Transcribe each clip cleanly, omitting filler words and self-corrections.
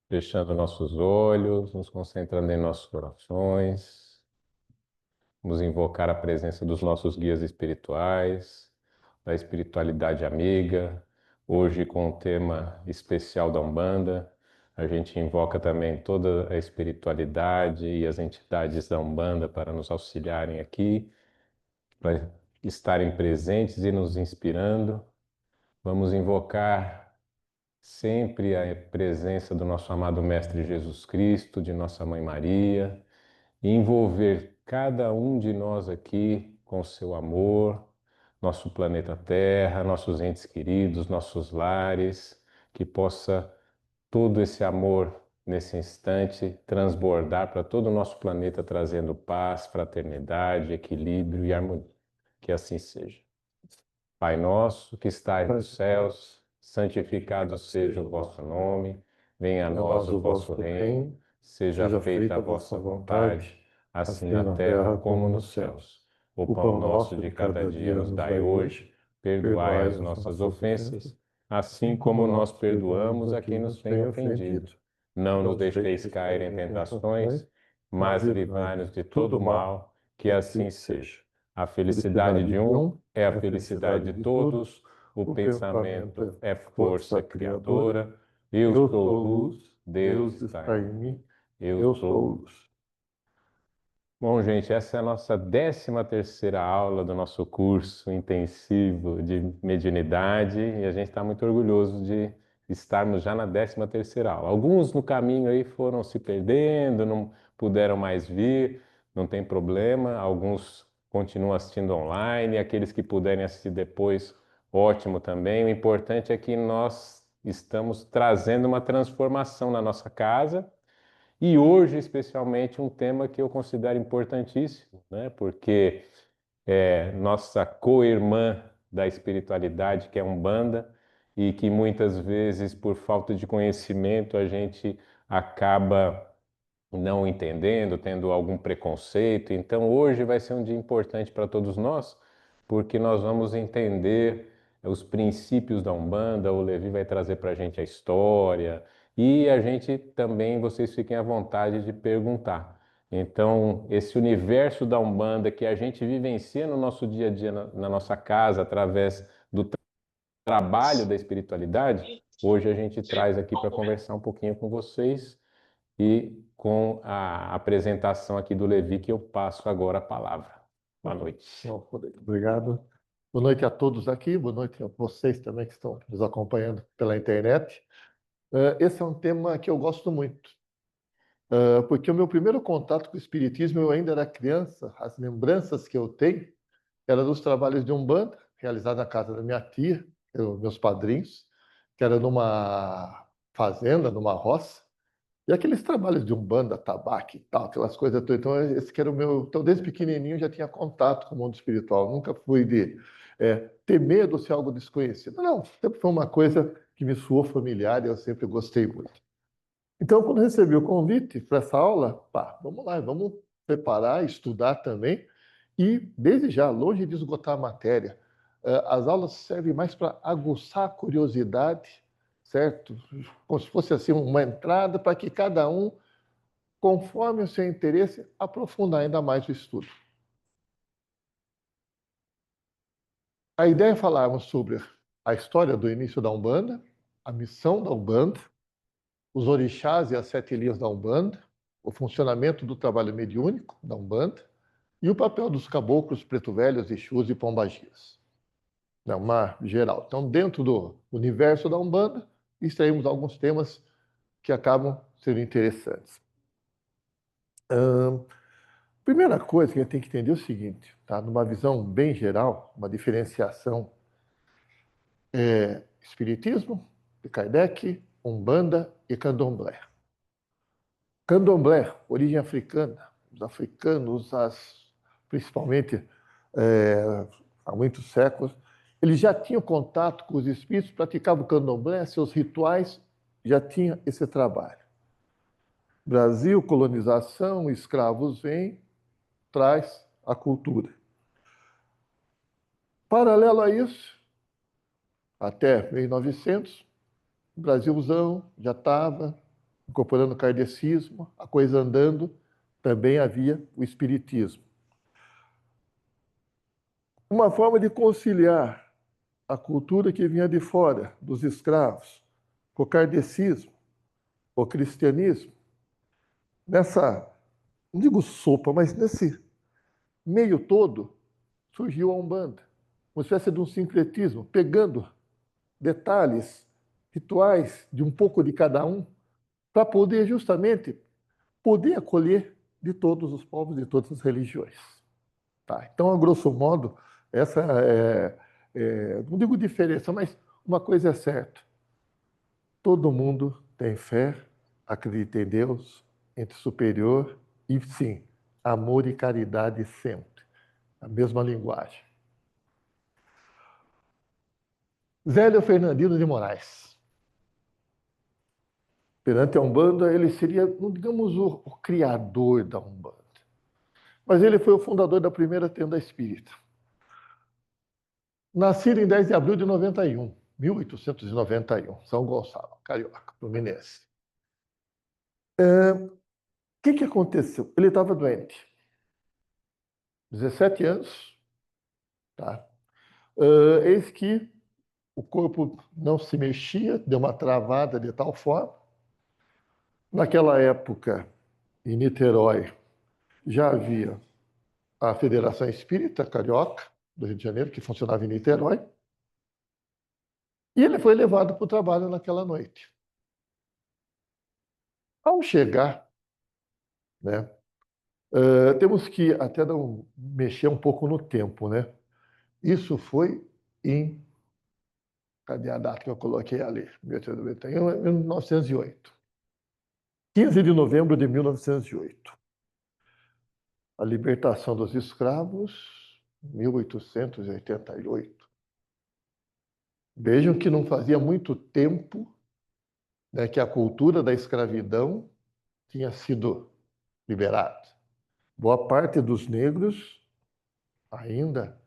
Fechando nossos olhos, nos concentrando em nossos corações, vamos invocar a presença dos nossos guias espirituais, da espiritualidade amiga, hoje com o tema especial da Umbanda. A gente invoca também toda a espiritualidade e as entidades da Umbanda para nos auxiliarem aqui, para estarem presentes e nos inspirando. Vamos invocar sempre a presença do nosso amado Mestre Jesus Cristo, de nossa Mãe Maria, e envolver cada um de nós aqui com seu amor, nosso planeta Terra, nossos entes queridos, nossos lares, que possa todo esse amor nesse instante transbordar para todo o nosso planeta, trazendo paz, fraternidade, equilíbrio e harmonia. Que assim seja. Pai nosso que estais nos céus, santificado seja o vosso nome, venha a nós o vosso reino, seja feita a vossa vontade, assim na terra como nos céus. O pão nosso de cada dia nos dai hoje, perdoai as nossas ofensas, assim como nós perdoamos a quem nos tem ofendido. Não nos deixeis cair em tentações, mas livrai-nos de todo mal, que assim seja. A felicidade de um é a felicidade de todos, o pensamento é força criadora, eu sou luz, Deus está em mim, eu sou luz. Bom, gente, essa é a nossa 13ª aula do nosso curso intensivo de mediunidade e a gente está muito orgulhoso de estarmos já na 13ª aula. Alguns no caminho aí foram se perdendo, não puderam mais vir, não tem problema. Alguns continuam assistindo online, aqueles que puderem assistir depois, ótimo também. O importante é que nós estamos trazendo uma transformação na nossa casa. E hoje, especialmente, um tema que eu considero importantíssimo, né? Porque é nossa co-irmã da espiritualidade, que é a Umbanda, e que muitas vezes, por falta de conhecimento, a gente acaba não entendendo, tendo algum preconceito. Então, hoje vai ser um dia importante para todos nós, porque nós vamos entender os princípios da Umbanda. O Levi vai trazer para a gente a história e a gente também, vocês fiquem à vontade de perguntar. Então, esse universo da Umbanda que a gente vivencia no nosso dia a dia, na nossa casa, através do trabalho da espiritualidade, hoje a gente traz aqui para conversar um pouquinho com vocês e com a apresentação aqui do Levi, que eu passo agora a palavra. Boa noite. Obrigado. Boa noite a todos aqui, boa noite a vocês também que estão nos acompanhando pela internet. Esse é um tema que eu gosto muito, porque o meu primeiro contato com o Espiritismo, eu ainda era criança, as lembranças que eu tenho eram dos trabalhos de Umbanda, realizados na casa da minha tia, meus padrinhos, que era numa fazenda, numa roça. E aqueles trabalhos de Umbanda, tabaco e tal, aquelas coisas todas. Então, esse que era o meu. Então, desde pequenininho, eu já tinha contato com o mundo espiritual. Nunca fui de ter medo se algo desconhecido. Não, sempre foi uma coisa que me soou familiar e eu sempre gostei muito. Então, quando recebi o convite para essa aula, pá, vamos lá, vamos preparar, estudar também. E, desde já, longe de esgotar a matéria, as aulas servem mais para aguçar a curiosidade, certo? Como se fosse assim uma entrada para que cada um, conforme o seu interesse, aprofundar ainda mais o estudo. A ideia é falarmos sobre a história do início da Umbanda, a missão da Umbanda, os orixás e as 7 linhas da Umbanda, o funcionamento do trabalho mediúnico da Umbanda e o papel dos caboclos, preto velhos, exus e pombagiras. É uma geral. Então, dentro do universo da Umbanda, extraímos alguns temas que acabam sendo interessantes. Primeira coisa que a gente tem que entender é o seguinte, tá? Numa visão bem geral, uma diferenciação Espiritismo, de Kardec, Umbanda e Candomblé. Candomblé, origem africana, os africanos, principalmente há muitos séculos, eles já tinham contato com os espíritos, praticavam o candomblé, seus rituais, já tinha esse trabalho. Brasil, colonização, escravos vêm, traz a cultura. Paralelo a isso, até 1900, o Brasilzão já estava incorporando o kardecismo, a coisa andando, também havia o espiritismo. Uma forma de conciliar a cultura que vinha de fora, dos escravos, com o kardecismo, o cristianismo, nessa, não digo sopa, mas nesse meio todo, surgiu a Umbanda, uma espécie de um sincretismo, pegando detalhes, rituais de um pouco de cada um, para poder justamente poder acolher de todos os povos, de todas as religiões. Tá? Então, a grosso modo, essa não digo diferença, mas uma coisa é certa: todo mundo tem fé, acredita em Deus, ente superior e, sim, amor e caridade sempre. A mesma linguagem. Zélio Fernandino de Moraes. Perante a Umbanda, ele seria, digamos, o criador da Umbanda. Mas ele foi o fundador da primeira tenda espírita. Nascido em 10 de abril de 91, 1891, São Gonçalo, carioca, fluminense. O que aconteceu? Ele estava doente. 17 anos, tá? Eis que o corpo não se mexia, deu uma travada de tal forma. Naquela época, em Niterói, já havia a Federação Espírita Carioca, do Rio de Janeiro, que funcionava em Niterói. E ele foi levado para o trabalho naquela noite. Ao chegar, né, temos que até mexer um pouco no tempo, né? Isso foi em... Cadê a data que eu coloquei ali? 1908. 15 de novembro de 1908. A libertação dos escravos, 1888. Vejam que não fazia muito tempo, né, que a cultura da escravidão tinha sido liberada. Boa parte dos negros ainda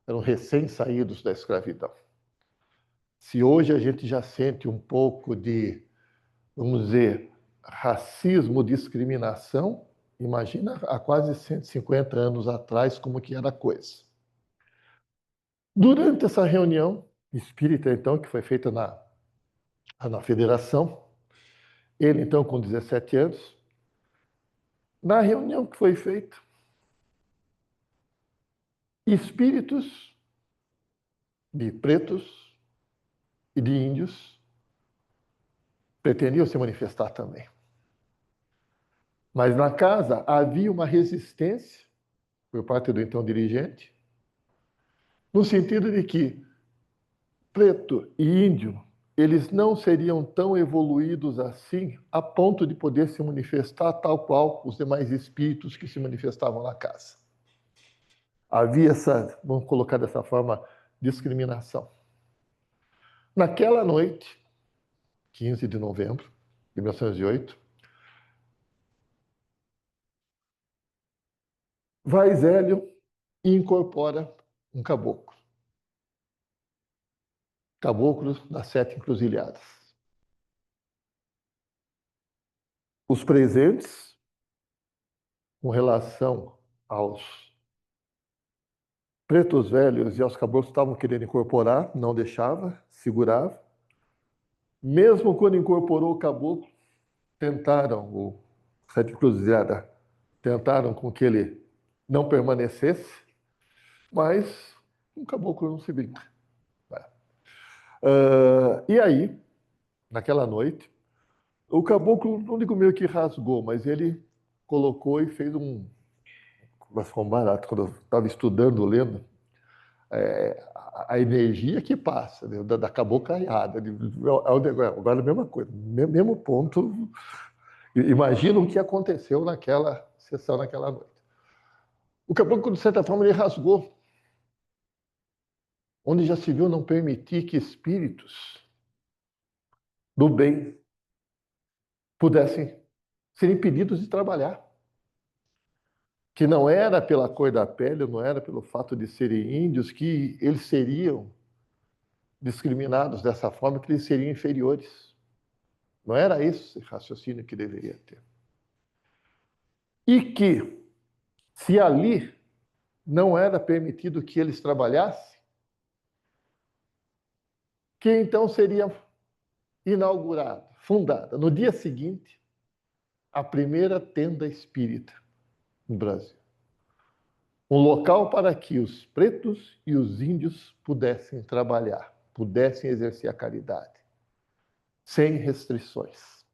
eram recém-saídos da escravidão. Se hoje a gente já sente um pouco de, vamos dizer, racismo, discriminação, imagina há quase 150 anos atrás como que era a coisa. Durante essa reunião espírita, então, que foi feita na federação, ele, então, com 17 anos, na reunião que foi feita, espíritos de pretos e de índios pretendiam se manifestar também. Mas na casa havia uma resistência por parte do então dirigente, no sentido de que preto e índio, eles não seriam tão evoluídos assim a ponto de poder se manifestar tal qual os demais espíritos que se manifestavam na casa. Havia essa, vamos colocar dessa forma, discriminação. Naquela noite, 15 de novembro de 1908, vai Zélio e incorpora um caboclo. Caboclo das Sete Encruzilhadas. Os presentes, com relação aos pretos velhos e aos caboclos, estavam querendo incorporar, não deixava, segurava. Mesmo quando incorporou o caboclo, tentaram, o Sete Encruzilhadas, tentaram com que ele não permanecesse, mas um caboclo não se brinca. E aí, naquela noite, o caboclo, não digo meio que rasgou, mas ele colocou e fez mas ficou barato. Quando eu estava estudando, lendo, a energia que passa, né, da cabocaiada. Agora a mesma coisa, mesmo ponto. Imagina o que aconteceu naquela sessão, naquela noite. O caboclo, de certa forma, ele rasgou, onde já se viu não permitir que espíritos do bem pudessem ser impedidos de trabalhar. Que não era pela cor da pele, não era pelo fato de serem índios, que eles seriam discriminados dessa forma, que eles seriam inferiores. Não era esse raciocínio que deveria ter. E que, se ali não era permitido que eles trabalhassem, que então seria inaugurada, fundada, no dia seguinte, a primeira tenda espírita no Brasil. Um local para que os pretos e os índios pudessem trabalhar, pudessem exercer a caridade, sem restrições.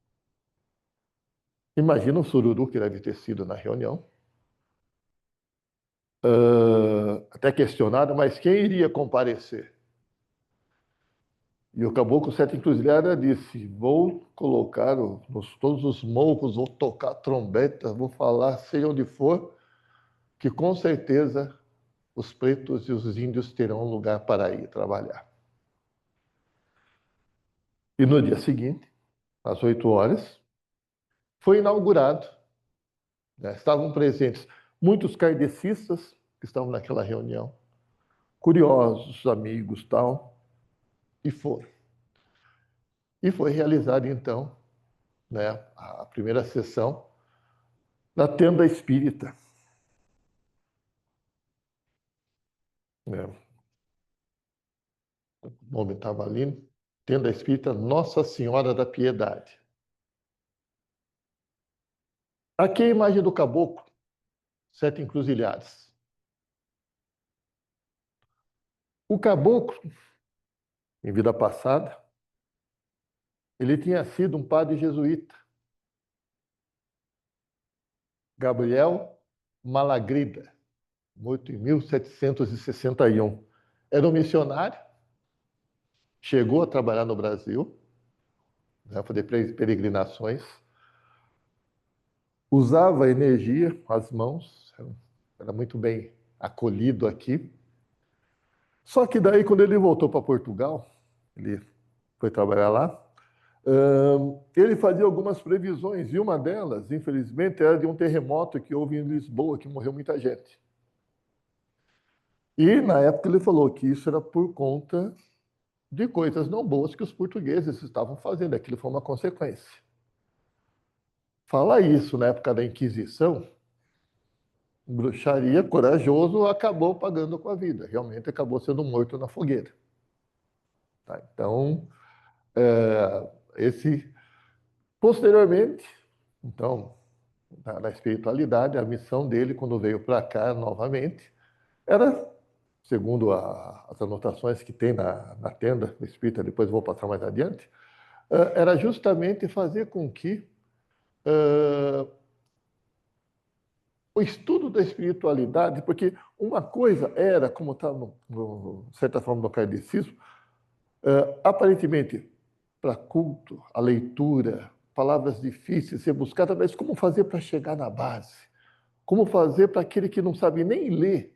Imagina o sururu que deve ter sido na reunião. Até questionado, mas quem iria comparecer? E o Caboclo Sete Encruzilhada disse: vou colocar todos os morros, vou tocar trombeta, vou falar, seja onde for, que com certeza os pretos e os índios terão um lugar para ir trabalhar. E no dia seguinte, às 8 horas, foi inaugurado. Né? Estavam presentes muitos kardecistas que estavam naquela reunião, curiosos, amigos, tal, e foram. E foi realizada, então, né, a primeira sessão da tenda espírita. Né? O nome estava ali, tenda espírita Nossa Senhora da Piedade. Aqui é a imagem do caboclo, Sete Encruzilhadas. O caboclo, em vida passada, ele tinha sido um padre jesuíta, Gabriel Malagrida, morto em 1761. Era um missionário, chegou a trabalhar no Brasil, né, fazer peregrinações, usava energia com as mãos, era muito bem acolhido aqui. Só que daí, quando ele voltou para Portugal, ele foi trabalhar lá, ele fazia algumas previsões, e uma delas, infelizmente, era de um terremoto que houve em Lisboa, que morreu muita gente. E, na época, ele falou que isso era por conta de coisas não boas que os portugueses estavam fazendo. Aquilo foi uma consequência. Falar isso na época da Inquisição, bruxaria, corajoso, acabou pagando com a vida. Realmente acabou sendo morto na fogueira. Tá? Então, posteriormente, então, na espiritualidade, a missão dele, quando veio para cá novamente, era, segundo as anotações que tem na tenda espírita, depois vou passar mais adiante, era justamente fazer com que o estudo da espiritualidade, porque uma coisa era, como está, de certa forma, no kardecismo, aparentemente, para culto, a leitura, palavras difíceis, ser buscada, mas como fazer para chegar na base? Como fazer para aquele que não sabe nem ler?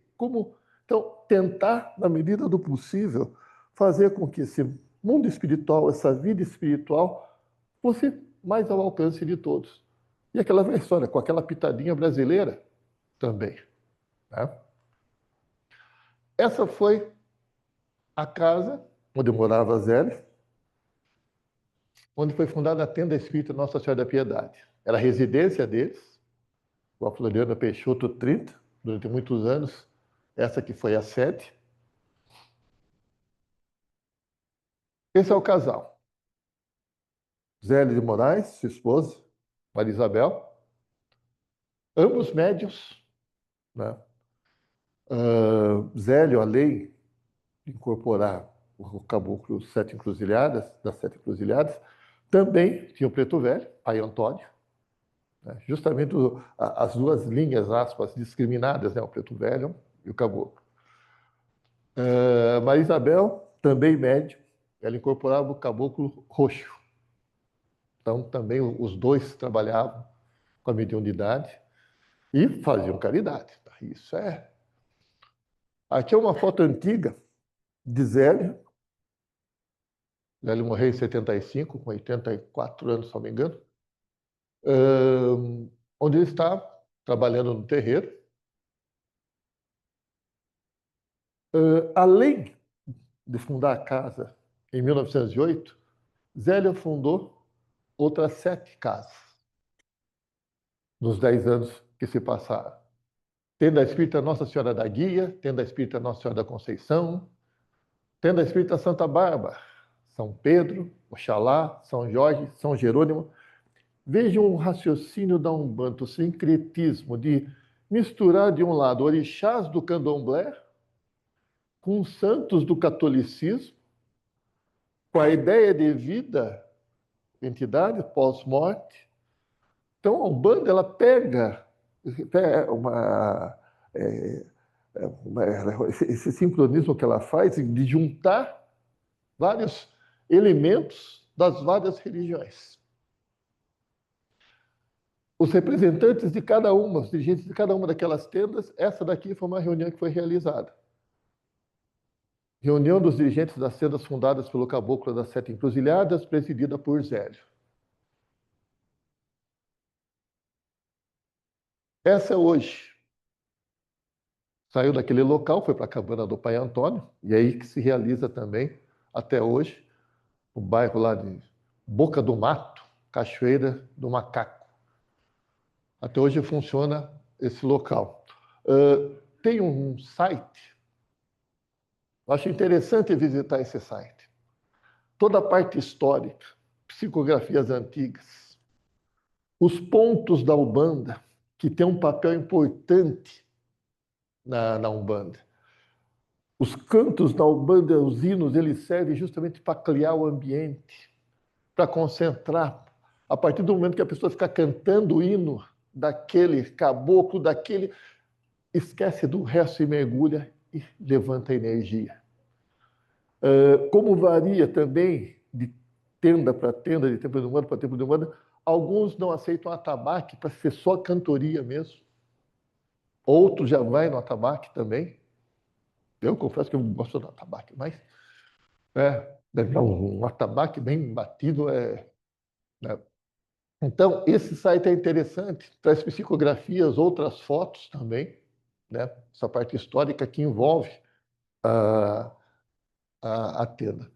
Então, tentar, na medida do possível, fazer com que esse mundo espiritual, essa vida espiritual, fosse mais ao alcance de todos. E aquela velha história, com aquela pitadinha brasileira também. Né? Essa foi a casa onde morava Zélio, onde foi fundada a Tenda Espírita Nossa Senhora da Piedade. Era a residência deles, o Floriano Peixoto 30, durante muitos anos. Essa que foi a sede. Esse é o casal. Zélio de Moraes, sua esposa, Maria Isabel, ambos médios. Né? Zélio, além de incorporar o caboclo Sete Encruzilhadas, das Sete Encruzilhadas, também tinha o Preto Velho, pai Antônio, né? Justamente as duas linhas, aspas, discriminadas, né? O Preto Velho e o caboclo. Maria Isabel, também médio, ela incorporava o caboclo roxo. Então, também os dois trabalhavam com a mediunidade e faziam caridade. Isso é. Aqui é uma foto antiga de Zélio. Zélio morreu em 75, com 84 anos, se não me engano. Onde ele está trabalhando no terreiro. Além de fundar a casa em 1908, Zélio fundou outras 7 casas nos 10 anos que se passaram. Tenda Espírita Nossa Senhora da Guia, Tenda Espírita Nossa Senhora da Conceição, Tenda Espírita Santa Bárbara, São Pedro, Oxalá, São Jorge, São Jerônimo. Vejam um raciocínio da Umbanda, o sincretismo de misturar de um lado orixás do candomblé com santos do catolicismo, com a ideia de vida, entidade pós-morte. Então a Umbanda ela pega esse sincronismo que ela faz de juntar vários elementos das várias religiões. Os representantes de cada uma, os dirigentes de cada uma daquelas tendas, essa daqui foi uma reunião que foi realizada. Reunião dos dirigentes das tendas fundadas pelo Caboclo das Sete Encruzilhadas, presidida por Zélio. Essa é hoje. Saiu daquele local, foi para a cabana do Pai Antônio, e é aí que se realiza também, até hoje, o bairro lá de Boca do Mato, Cachoeira do Macaco. Até hoje funciona esse local. Tem um site, eu acho interessante visitar esse site. Toda a parte histórica, psicografias antigas, os pontos da Umbanda, que tem um papel importante na Umbanda. Os cantos da Umbanda, os hinos, eles servem justamente para criar o ambiente, para concentrar. A partir do momento que a pessoa fica cantando o hino daquele caboclo, daquele, esquece do resto e mergulha e levanta a energia. Como varia também de tenda para tenda, de templo de Umbanda para templo de Umbanda, alguns não aceitam atabaque para ser só cantoria mesmo. Outros já vai no atabaque também. Eu confesso que eu gosto do atabaque, mas deve dar um atabaque bem batido. Né? Então, esse site é interessante, traz psicografias, outras fotos também, né? Essa parte histórica que envolve a tenda.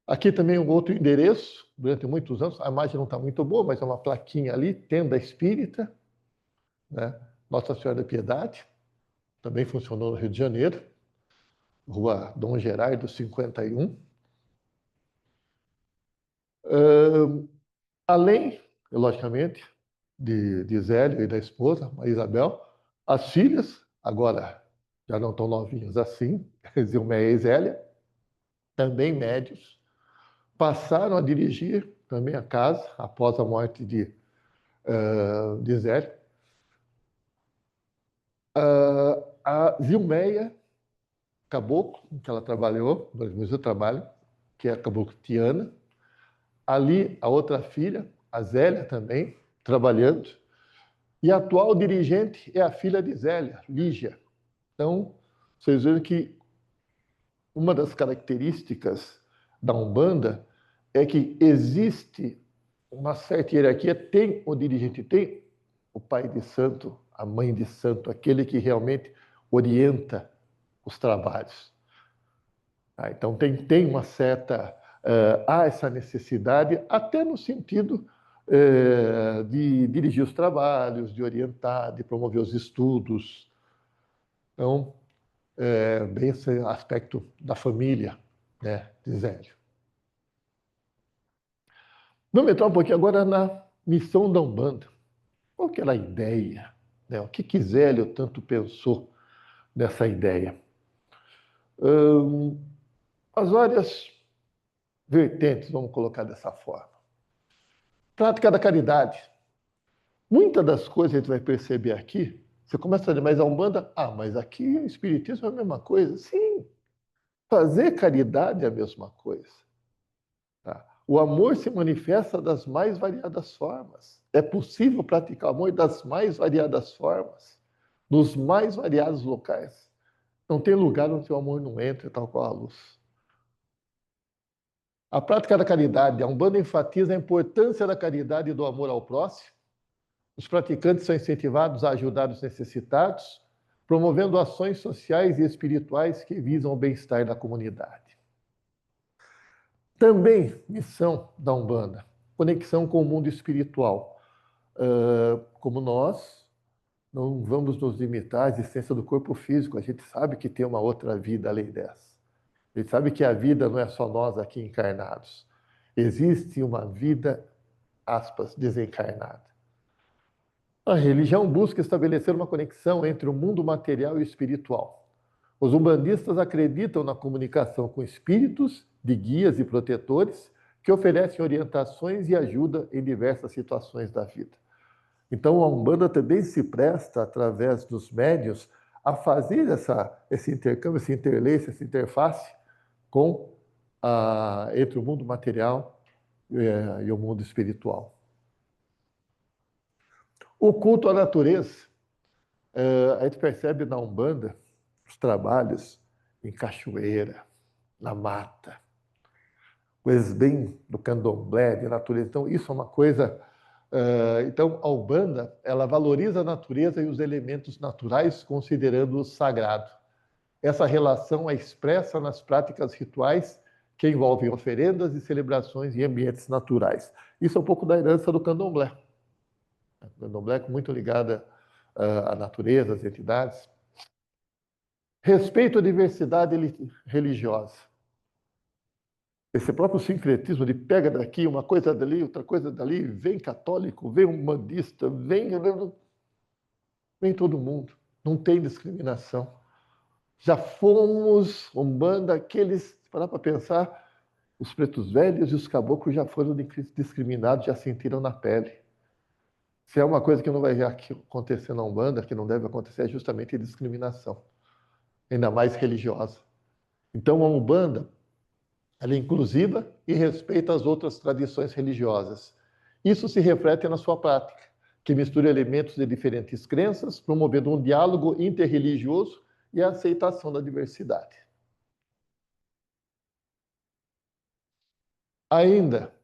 Aqui também um outro endereço, durante muitos anos, a imagem não está muito boa, mas é uma plaquinha ali, Tenda Espírita, né? Nossa Senhora da Piedade, também funcionou no Rio de Janeiro, Rua Dom Gerardo, 51. Além, logicamente, de Zélio e da esposa, a Isabel, as filhas, agora já não tão novinhas assim, Zilmeia e Zélia, também médios, passaram a dirigir também a casa após a morte de Zélio. A Zilmeia Caboclo, que ela trabalhou, no mesmo trabalho, que é a Caboclo Tiana. Ali, a outra filha, a Zélia também, trabalhando. E a atual dirigente é a filha de Zélia, Lígia. Então, vocês veem que uma das características da Umbanda é que existe uma certa hierarquia, tem o dirigente, tem o pai de santo, a mãe de santo, aquele que realmente orienta os trabalhos. Então, tem uma certa... há essa necessidade, até no sentido de dirigir os trabalhos, de orientar, de promover os estudos. Então, bem esse aspecto da família, né, de Zélio. Vamos entrar um pouquinho agora na missão da Umbanda. Qual que era a ideia? Né? O que Zélio tanto pensou nessa ideia? As várias vertentes, vamos colocar dessa forma. Prática da caridade. Muitas das coisas que a gente vai perceber aqui, você começa a dizer, mas a Umbanda, mas aqui o Espiritismo é a mesma coisa. Sim, fazer caridade é a mesma coisa. Tá? O amor se manifesta das mais variadas formas. É possível praticar o amor das mais variadas formas, nos mais variados locais. Não tem lugar onde o amor não entra, tal qual a luz. A prática da caridade, a Umbanda enfatiza a importância da caridade e do amor ao próximo. Os praticantes são incentivados a ajudar os necessitados, promovendo ações sociais e espirituais que visam o bem-estar da comunidade. Também missão da Umbanda, conexão com o mundo espiritual. Como nós não vamos nos limitar à existência do corpo físico, a gente sabe que tem uma outra vida além dessa. A gente sabe que a vida não é só nós aqui encarnados. Existe uma vida, aspas, desencarnada. A religião busca estabelecer uma conexão entre o mundo material e o espiritual. Os umbandistas acreditam na comunicação com espíritos, de guias e protetores, que oferecem orientações e ajuda em diversas situações da vida. Então, a Umbanda também se presta, através dos médiuns, a fazer esse intercâmbio, esse interlace, essa interface entre o mundo material e o mundo espiritual. O culto à natureza, a gente percebe na Umbanda os trabalhos em cachoeira, na mata, coisas bem do candomblé, de natureza. Então, isso é uma coisa... Então, a Umbanda, ela valoriza a natureza e os elementos naturais, considerando-os sagrado. Essa relação é expressa nas práticas rituais que envolvem oferendas e celebrações em ambientes naturais. Isso é um pouco da herança do candomblé. O candomblé é muito ligado à natureza, às entidades. Respeito à diversidade religiosa. Esse próprio sincretismo de pega daqui, uma coisa dali, outra coisa dali, vem católico, vem umbandista, vem todo mundo. Não tem discriminação. Já fomos, Umbanda, aqueles, parar para pensar, os pretos velhos e os caboclos já foram discriminados, já sentiram na pele. Se é uma coisa que não vai acontecer na Umbanda, que não deve acontecer, é justamente a discriminação, ainda mais religiosa. Então, a Umbanda, ela é inclusiva e respeita as outras tradições religiosas. Isso se reflete na sua prática, que mistura elementos de diferentes crenças, promovendo um diálogo interreligioso e a aceitação da diversidade. Ainda,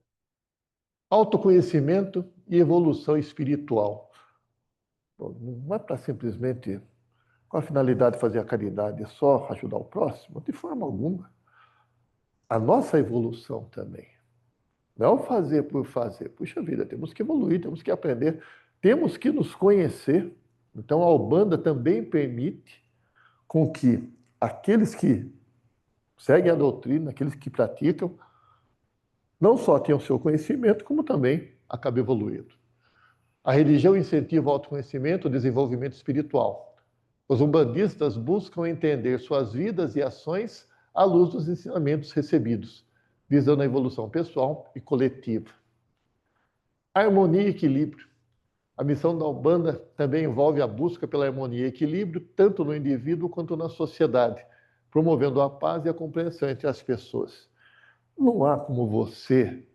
autoconhecimento e evolução espiritual. Não é para simplesmente, com a finalidade de fazer a caridade, é só ajudar o próximo, de forma alguma. A nossa evolução também. Não fazer por fazer. Puxa vida, temos que evoluir, temos que aprender, temos que nos conhecer. Então, a Umbanda também permite com que aqueles que seguem a doutrina, aqueles que praticam, não só tenham seu conhecimento, como também acabem evoluindo. A religião incentiva o autoconhecimento, o desenvolvimento espiritual. Os umbandistas buscam entender suas vidas e ações à luz dos ensinamentos recebidos, visando a evolução pessoal e coletiva. Harmonia e equilíbrio. A missão da Umbanda também envolve a busca pela harmonia e equilíbrio, tanto no indivíduo quanto na sociedade, promovendo a paz e a compreensão entre as pessoas. Não há como você,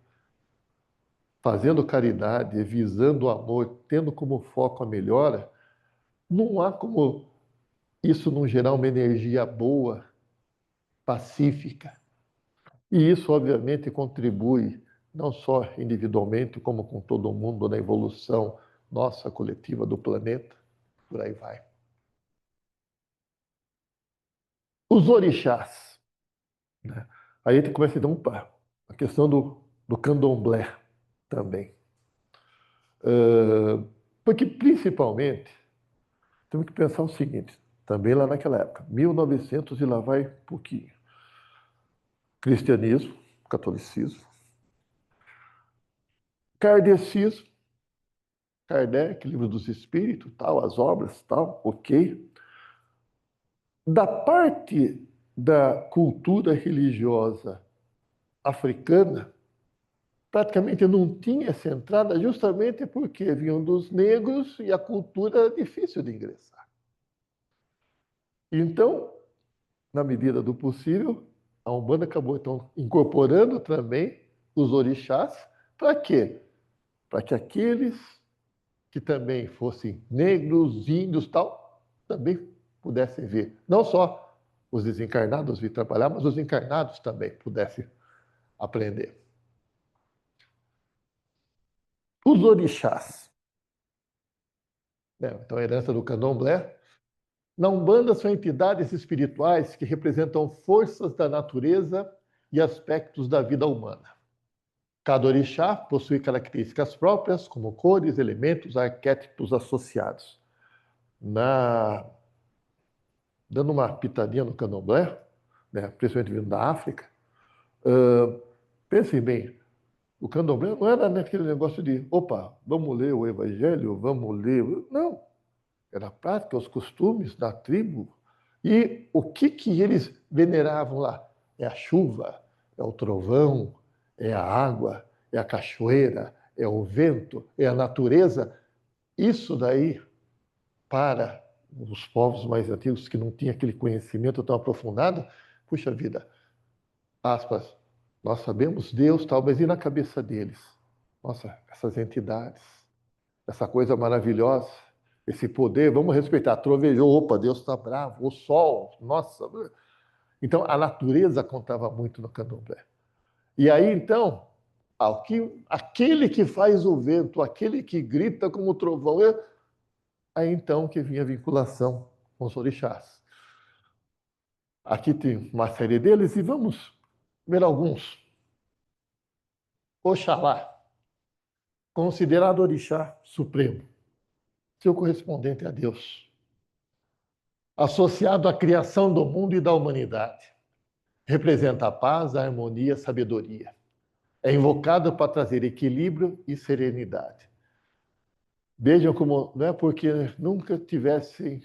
fazendo caridade, visando o amor, tendo como foco a melhora, não há como isso não gerar uma energia boa, pacífica. E isso, obviamente, contribui, não só individualmente, como com todo mundo, na evolução nossa coletiva do planeta. Por aí vai. Os orixás. Né? Aí a gente começa, então, a questão do candomblé também. Porque, principalmente, temos que pensar o seguinte, também lá naquela época, 1900 e lá vai pouquinho. Cristianismo, catolicismo, kardecismo, Kardec, Livro dos Espíritos, tal, as obras, tal, ok. Da parte da cultura religiosa africana, praticamente não tinha essa entrada, justamente porque vinham dos negros e a cultura era difícil de ingressar. Então, na medida do possível, a Umbanda acabou então incorporando também os orixás. Para quê? Para que aqueles que também fossem negros, índios, tal, também pudessem vir. Não só os desencarnados vir trabalhar, mas os encarnados também pudessem aprender. Os orixás. Então, a herança do candomblé. Na Umbanda são entidades espirituais que representam forças da natureza e aspectos da vida humana. Cada orixá possui características próprias, como cores, elementos, arquétipos associados. Dando uma pitadinha no candomblé, né, principalmente vindo da África, pensem bem, o candomblé não era naquele negócio de, opa, vamos ler o evangelho, vamos ler. Não, era a prática, os costumes da tribo. E o que eles veneravam lá? É a chuva, é o trovão, é a água, é a cachoeira, é o vento, é a natureza. Isso daí, para os povos mais antigos que não tinham aquele conhecimento tão aprofundado, puxa vida, aspas, nós sabemos Deus, tal, mas e na cabeça deles? Nossa, essas entidades, essa coisa maravilhosa, esse poder, vamos respeitar. Trovejou, opa, Deus está bravo. O sol, nossa. Então, a natureza contava muito no candomblé. E aí, então, aquele que faz o vento, aquele que grita como o trovão, aí então que vinha a vinculação com os orixás. Aqui tem uma série deles e vamos ver alguns. Oxalá, considerado orixá supremo, seu correspondente a Deus, associado à criação do mundo e da humanidade. Representa a paz, a harmonia, a sabedoria. É invocado para trazer equilíbrio e serenidade. Vejam como não é porque nunca tivessem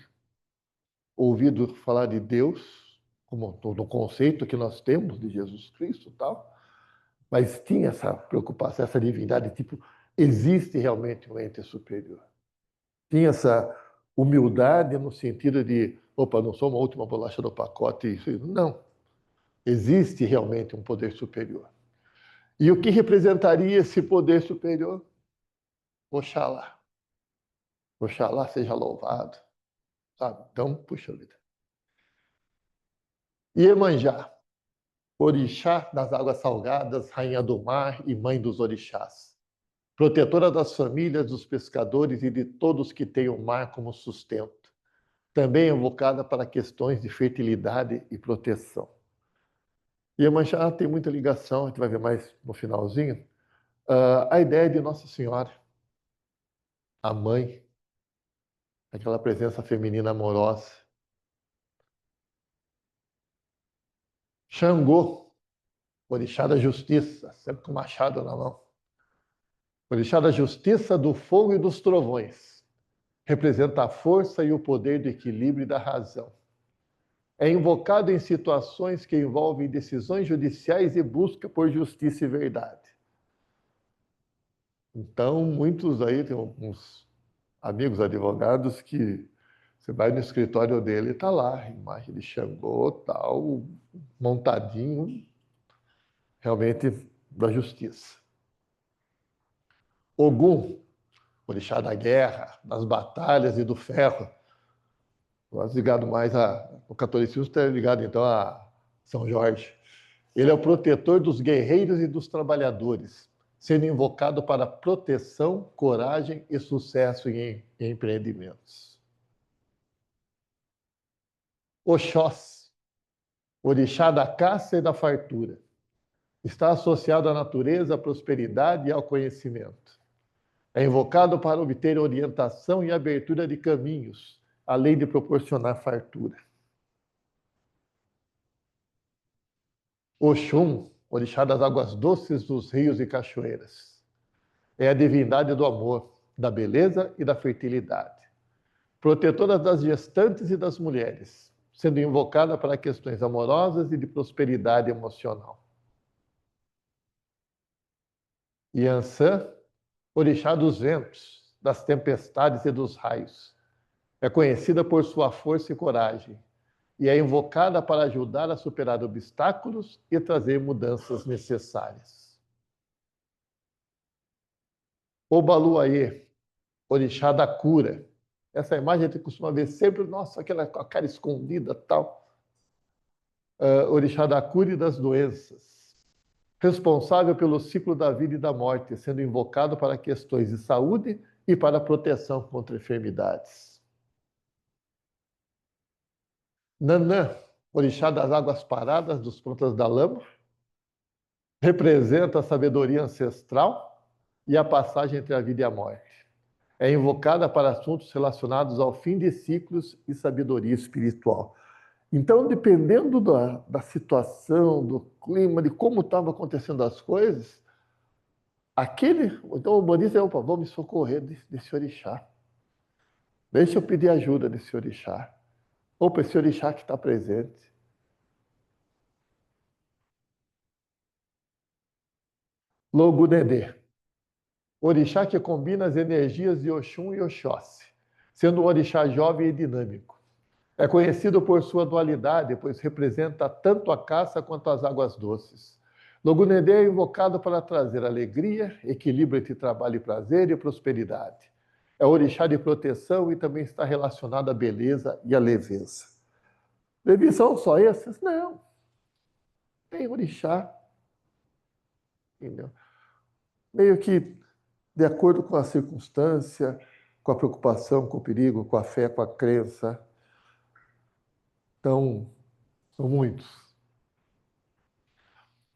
ouvido falar de Deus, como no conceito que nós temos de Jesus Cristo, tal, mas tinha essa preocupação, essa divindade, tipo, existe realmente um ente superior. Tinha essa humildade no sentido de, opa, não sou uma última bolacha do pacote, isso, não. Existe realmente um poder superior. E o que representaria esse poder superior? Oxalá. Oxalá seja louvado. Sabe? Então, puxa vida. Iemanjá, orixá das águas salgadas, rainha do mar e mãe dos orixás. Protetora das famílias, dos pescadores e de todos que têm o mar como sustento. Também invocada para questões de fertilidade e proteção. Iemanjá tem muita ligação, a gente vai ver mais no finalzinho, a ideia de Nossa Senhora, a mãe, aquela presença feminina amorosa. Xangô, orixá da justiça, sempre com o machado na mão. Orixá da justiça, do fogo e dos trovões. Representa a força e o poder do equilíbrio e da razão. É invocado em situações que envolvem decisões judiciais e busca por justiça e verdade. Então, muitos aí, tem alguns amigos advogados que você vai no escritório dele e está lá, a imagem de Xangô, tal, montadinho, realmente da justiça. Ogum, orixá da guerra, das batalhas e do ferro. Nós ligado mais o catolicismo está ligado então a São Jorge. Ele é o protetor dos guerreiros e dos trabalhadores, sendo invocado para proteção, coragem e sucesso em empreendimentos. Oxós, orixá da caça e da fartura. Está associado à natureza, à prosperidade e ao conhecimento. É invocado para obter orientação e abertura de caminhos, além de proporcionar fartura. Oxum, orixá das águas doces dos rios e cachoeiras. É a divindade do amor, da beleza e da fertilidade. Protetora das gestantes e das mulheres, sendo invocada para questões amorosas e de prosperidade emocional. Yansan, orixá dos ventos, das tempestades e dos raios. É conhecida por sua força e coragem e é invocada para ajudar a superar obstáculos e trazer mudanças necessárias. Obaluayê, orixá da cura. Essa imagem a gente costuma ver sempre, nossa, aquela com a cara escondida tal. Orixá da cura e das doenças. Responsável pelo ciclo da vida e da morte, sendo invocado para questões de saúde e para proteção contra enfermidades. Nanã, orixá das águas paradas, dos pontas da lama. representa a sabedoria ancestral e a passagem entre a vida e a morte. É invocada para assuntos relacionados ao fim de ciclos e sabedoria espiritual. Então, dependendo da situação, do clima, de como estavam acontecendo as coisas, então o Boris diz, opa, vou me socorrer desse orixá. Deixa eu pedir ajuda desse orixá. Opa, esse orixá que está presente. Logudedê. Orixá que combina as energias de Oxum e Oxóssi, sendo um orixá jovem e dinâmico. É conhecido por sua dualidade, pois representa tanto a caça quanto as águas doces. Logunedê é invocado para trazer alegria, equilíbrio entre trabalho e prazer e prosperidade. É orixá de proteção e também está relacionado à beleza e à leveza. Levi, são só esses? Não. Tem orixá, entendeu? Meio que de acordo com a circunstância, com a preocupação, com o perigo, com a fé, com a crença. Então, são muitos.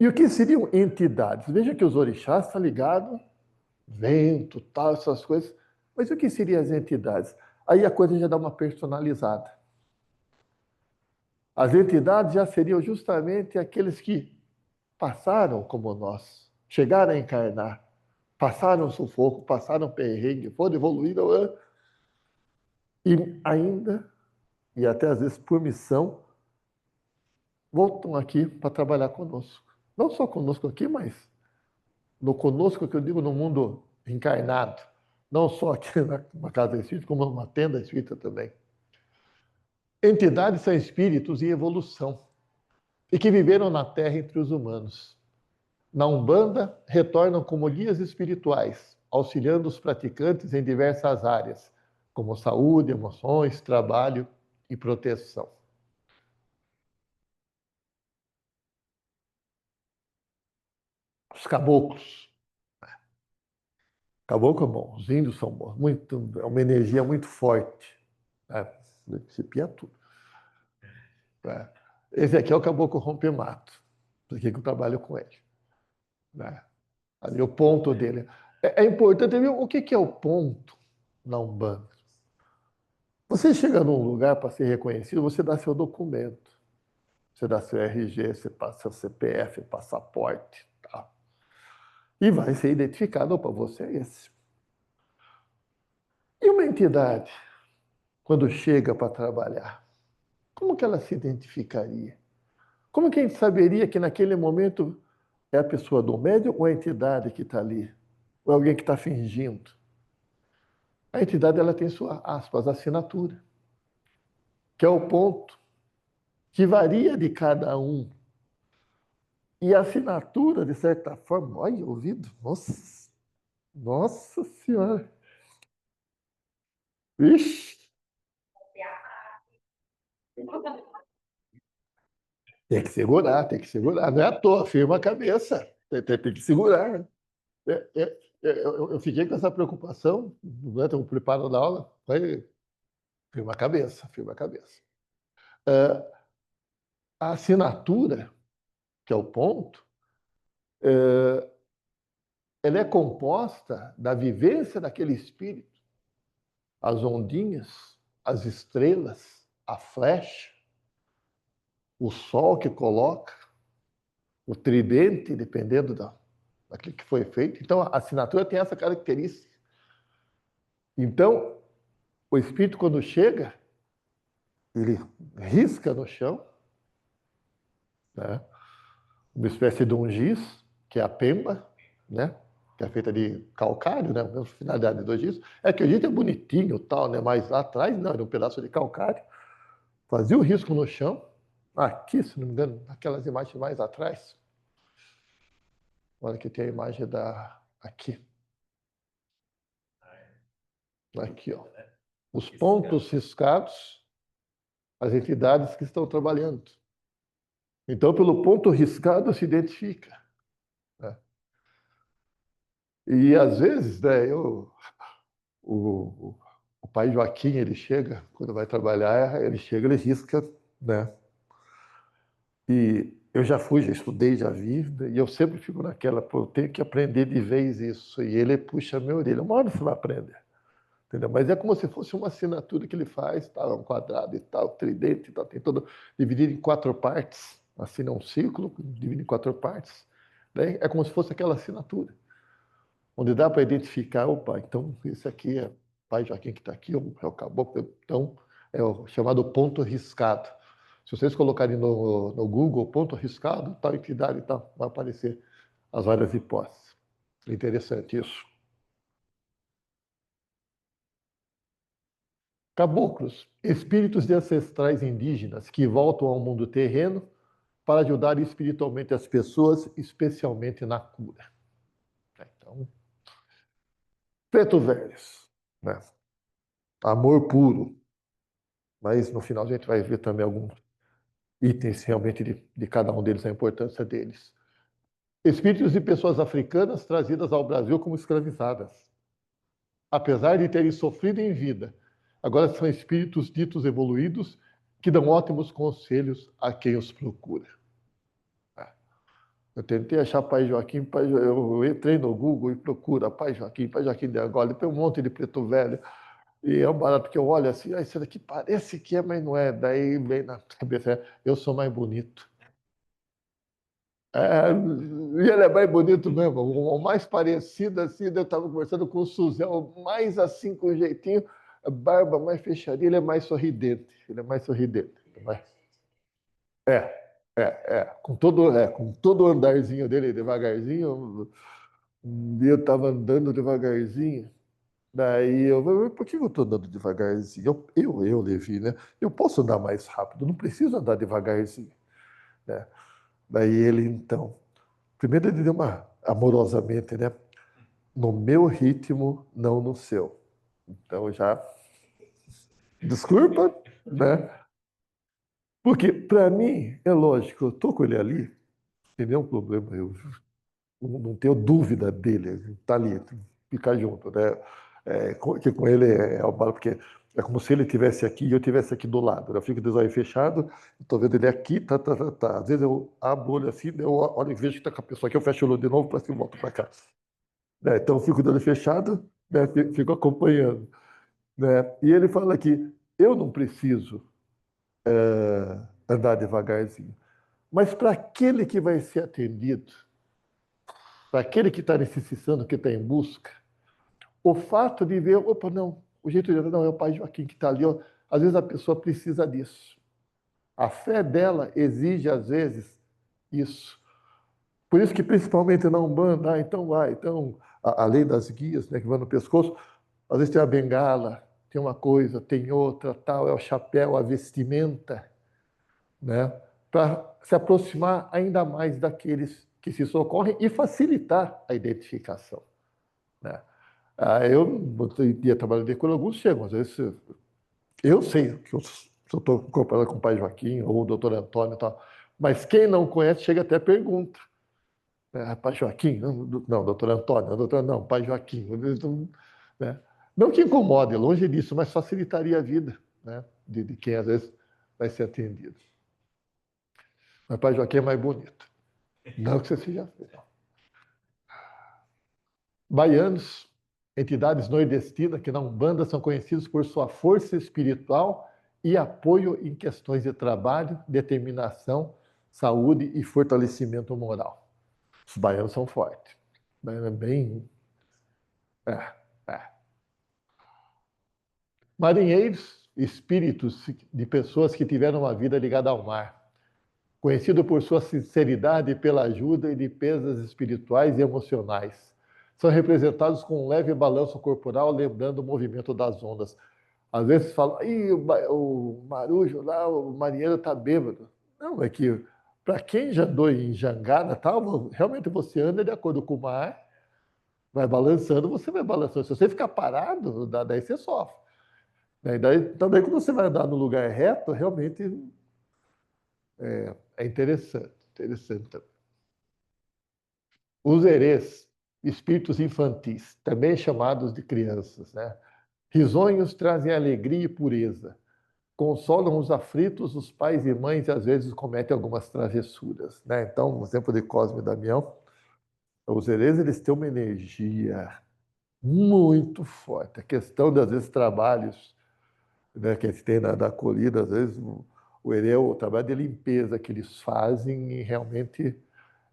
E o que seriam entidades? Veja que os orixás estão ligados, vento, tal, essas coisas. Mas o que seriam as entidades? Aí a coisa já dá uma personalizada. As entidades já seriam justamente aqueles que passaram como nós, chegaram a encarnar, passaram sufoco, passaram perrengue, foram evoluíram e ainda, e até às vezes por missão, voltam aqui para trabalhar conosco. Não só conosco aqui, mas no conosco que eu digo no mundo encarnado. Não só aqui na casa espírita, como numa tenda espírita também. Entidades são espíritos em evolução e que viveram na Terra entre os humanos. Na Umbanda, retornam como guias espirituais, auxiliando os praticantes em diversas áreas, como saúde, emoções, trabalho e proteção. Os caboclos. Caboclo é bom, os índios são bons, é uma energia muito forte. Né? Se pia tudo. Né? Esse aqui é o caboclo rompe-mato. Por que eu trabalho com ele? Né? Ali o ponto dele. É importante ver o que é o ponto na Umbanda. Você chega num lugar para ser reconhecido, você dá seu documento. Você dá seu RG, você passa seu CPF, passaporte. Tá? E vai ser identificado, opa, você é esse. E uma entidade, quando chega para trabalhar, como que ela se identificaria? Como que a gente saberia que naquele momento é a pessoa do médium ou a entidade que está ali? Ou é alguém que está fingindo? A entidade ela tem sua, aspas, assinatura, que é o ponto que varia de cada um. E a assinatura, de certa forma, olha, ouvido, nossa Senhora. Ixi, tem que segurar. Não é à toa, firma a cabeça. Tem que segurar. Eu fiquei com essa preocupação durante o preparo da aula. Foi firma a cabeça, firma a cabeça. A assinatura, que é o ponto, ela é composta da vivência daquele espírito. As ondinhas, as estrelas, a flecha, o sol que coloca, o tridente, dependendo daquilo que foi feito. Então, a assinatura tem essa característica. Então, o espírito, quando chega, ele risca no chão, né? Uma espécie de um giz, que é a pemba, né? Que é feita de calcário, né? A finalidade do giz. É que o giz é bonitinho, tal, né? Mas lá atrás, não, era um pedaço de calcário. Fazia o risco no chão. Aqui, se não me engano, aquelas imagens mais atrás. Olha que tem a imagem da... Aqui. Aqui, ó. Os pontos riscados, as entidades que estão trabalhando. Então, pelo ponto riscado se identifica. Né? E às vezes, né, o, o pai Joaquim, ele chega, quando vai trabalhar, ele chega, ele risca, né? E Eu já fui, já estudei, já vi, e eu sempre fico naquela, pô, eu tenho que aprender de vez isso. E ele puxa a minha orelha. Uma hora você vai aprender. Entendeu? Mas é como se fosse uma assinatura que ele faz, tá? Um quadrado e tal, tridente e tal, tem todo dividido em quatro partes. Assina um círculo, divide em quatro partes. Né? É como se fosse aquela assinatura, onde dá para identificar, opa, então esse aqui é o pai Joaquim que está aqui, é o caboclo, então é o chamado ponto riscado. Se vocês colocarem no Google ponto riscado, tal entidade e tal, vai aparecer as várias hipóteses. Interessante isso. Caboclos, espíritos de ancestrais indígenas que voltam ao mundo terreno para ajudar espiritualmente as pessoas, especialmente na cura. Então, preto velhos, né? Amor puro, mas no final a gente vai ver também alguns itens realmente de cada um deles, a importância deles. Espíritos de pessoas africanas trazidas ao Brasil como escravizadas, apesar de terem sofrido em vida. Agora são espíritos ditos evoluídos que dão ótimos conselhos a quem os procura. Eu tentei achar Pai Joaquim, eu entrei no Google e procura Pai Joaquim de Angola, tem um monte de preto velho. E é um barato que eu olho assim, ah, isso daqui parece que é, mas não é. Daí vem na cabeça, eu sou mais bonito. É, e ele é mais bonito mesmo, o mais parecido assim, eu estava conversando com o Suzel, mais assim, com um jeitinho, barba mais fechadinha, ele é mais sorridente, ele é mais sorridente. É, com todo o andarzinho dele, devagarzinho, um dia eu estava andando devagarzinho, daí eu falei, por que eu estou andando devagarzinho? Levi, né? Eu posso andar mais rápido, não preciso andar devagarzinho, né? Daí ele, então, primeiro ele deu uma, amorosamente, né? No meu ritmo, não no seu. Então já, desculpa, né? Porque para mim, é lógico, eu tô com ele ali, tem nenhum problema, eu não tenho dúvida dele, tá ali, ficar junto, né? Que com ele é o barato, porque é como se ele estivesse aqui e eu estivesse aqui do lado. Eu fico de olho fechado, estou vendo ele aqui, tá, tá, tá, tá. Às vezes eu abro o olho assim, eu olho e vejo que está com a pessoa aqui, eu fecho o olho de novo para que eu volto para cá. Né? Então eu fico de olho fechado, né? Fico acompanhando. Né? E ele fala que eu não preciso andar devagarzinho. Mas para aquele que vai ser atendido, para aquele que está necessitando, que está em busca, o fato de ver, opa, não, o jeito de não é o pai Joaquim que está ali, ó, às vezes a pessoa precisa disso. A fé dela exige, às vezes, isso. Por isso que, principalmente na Umbanda, então vai, então, além das guias, né, que vão no pescoço, às vezes tem a bengala, tem uma coisa, tem outra, tal, é o chapéu, a vestimenta, né, para se aproximar ainda mais daqueles que se socorrem e facilitar a identificação, né. Eu dia trabalhando com alguns chegam, às vezes eu sei que eu estou comparando com o pai Joaquim ou o doutor Antônio e tal, mas quem não conhece chega até pergunta. Pai Joaquim? Não, doutor Antônio, doutor, não, pai Joaquim. Né? Não que incomode, longe disso, mas facilitaria a vida, né? De quem às vezes vai ser atendido. Mas pai Joaquim é mais bonito. Não que você seja feio. Baianos, entidades nordestinas que na Umbanda são conhecidos por sua força espiritual e apoio em questões de trabalho, determinação, saúde e fortalecimento moral. Os baianos são fortes. Baiano é bem. É, é. Marinheiros, espíritos de pessoas que tiveram uma vida ligada ao mar, conhecido por sua sinceridade pela ajuda e limpezas espirituais e emocionais. São representados com um leve balanço corporal, lembrando o movimento das ondas. Às vezes falam, o marujo lá, o marinheiro está bêbado. Não, é que para quem já andou em jangada, tal, realmente você anda de acordo com o mar, vai balançando, você vai balançando. Se você ficar parado, daí você sofre. Então, daí quando você vai andar no lugar reto, realmente é interessante. Interessante. Os erês, espíritos infantis, também chamados de crianças, né? Risonhos trazem alegria e pureza. consolam os aflitos, os pais e mães, e às vezes cometem algumas travessuras, né? Então, no exemplo de Cosme e Damião, os herês, eles têm uma energia muito forte. A questão, das vezes, trabalhos, né, que a gente tem da acolhida, às vezes, o herê, o trabalho de limpeza que eles fazem, e realmente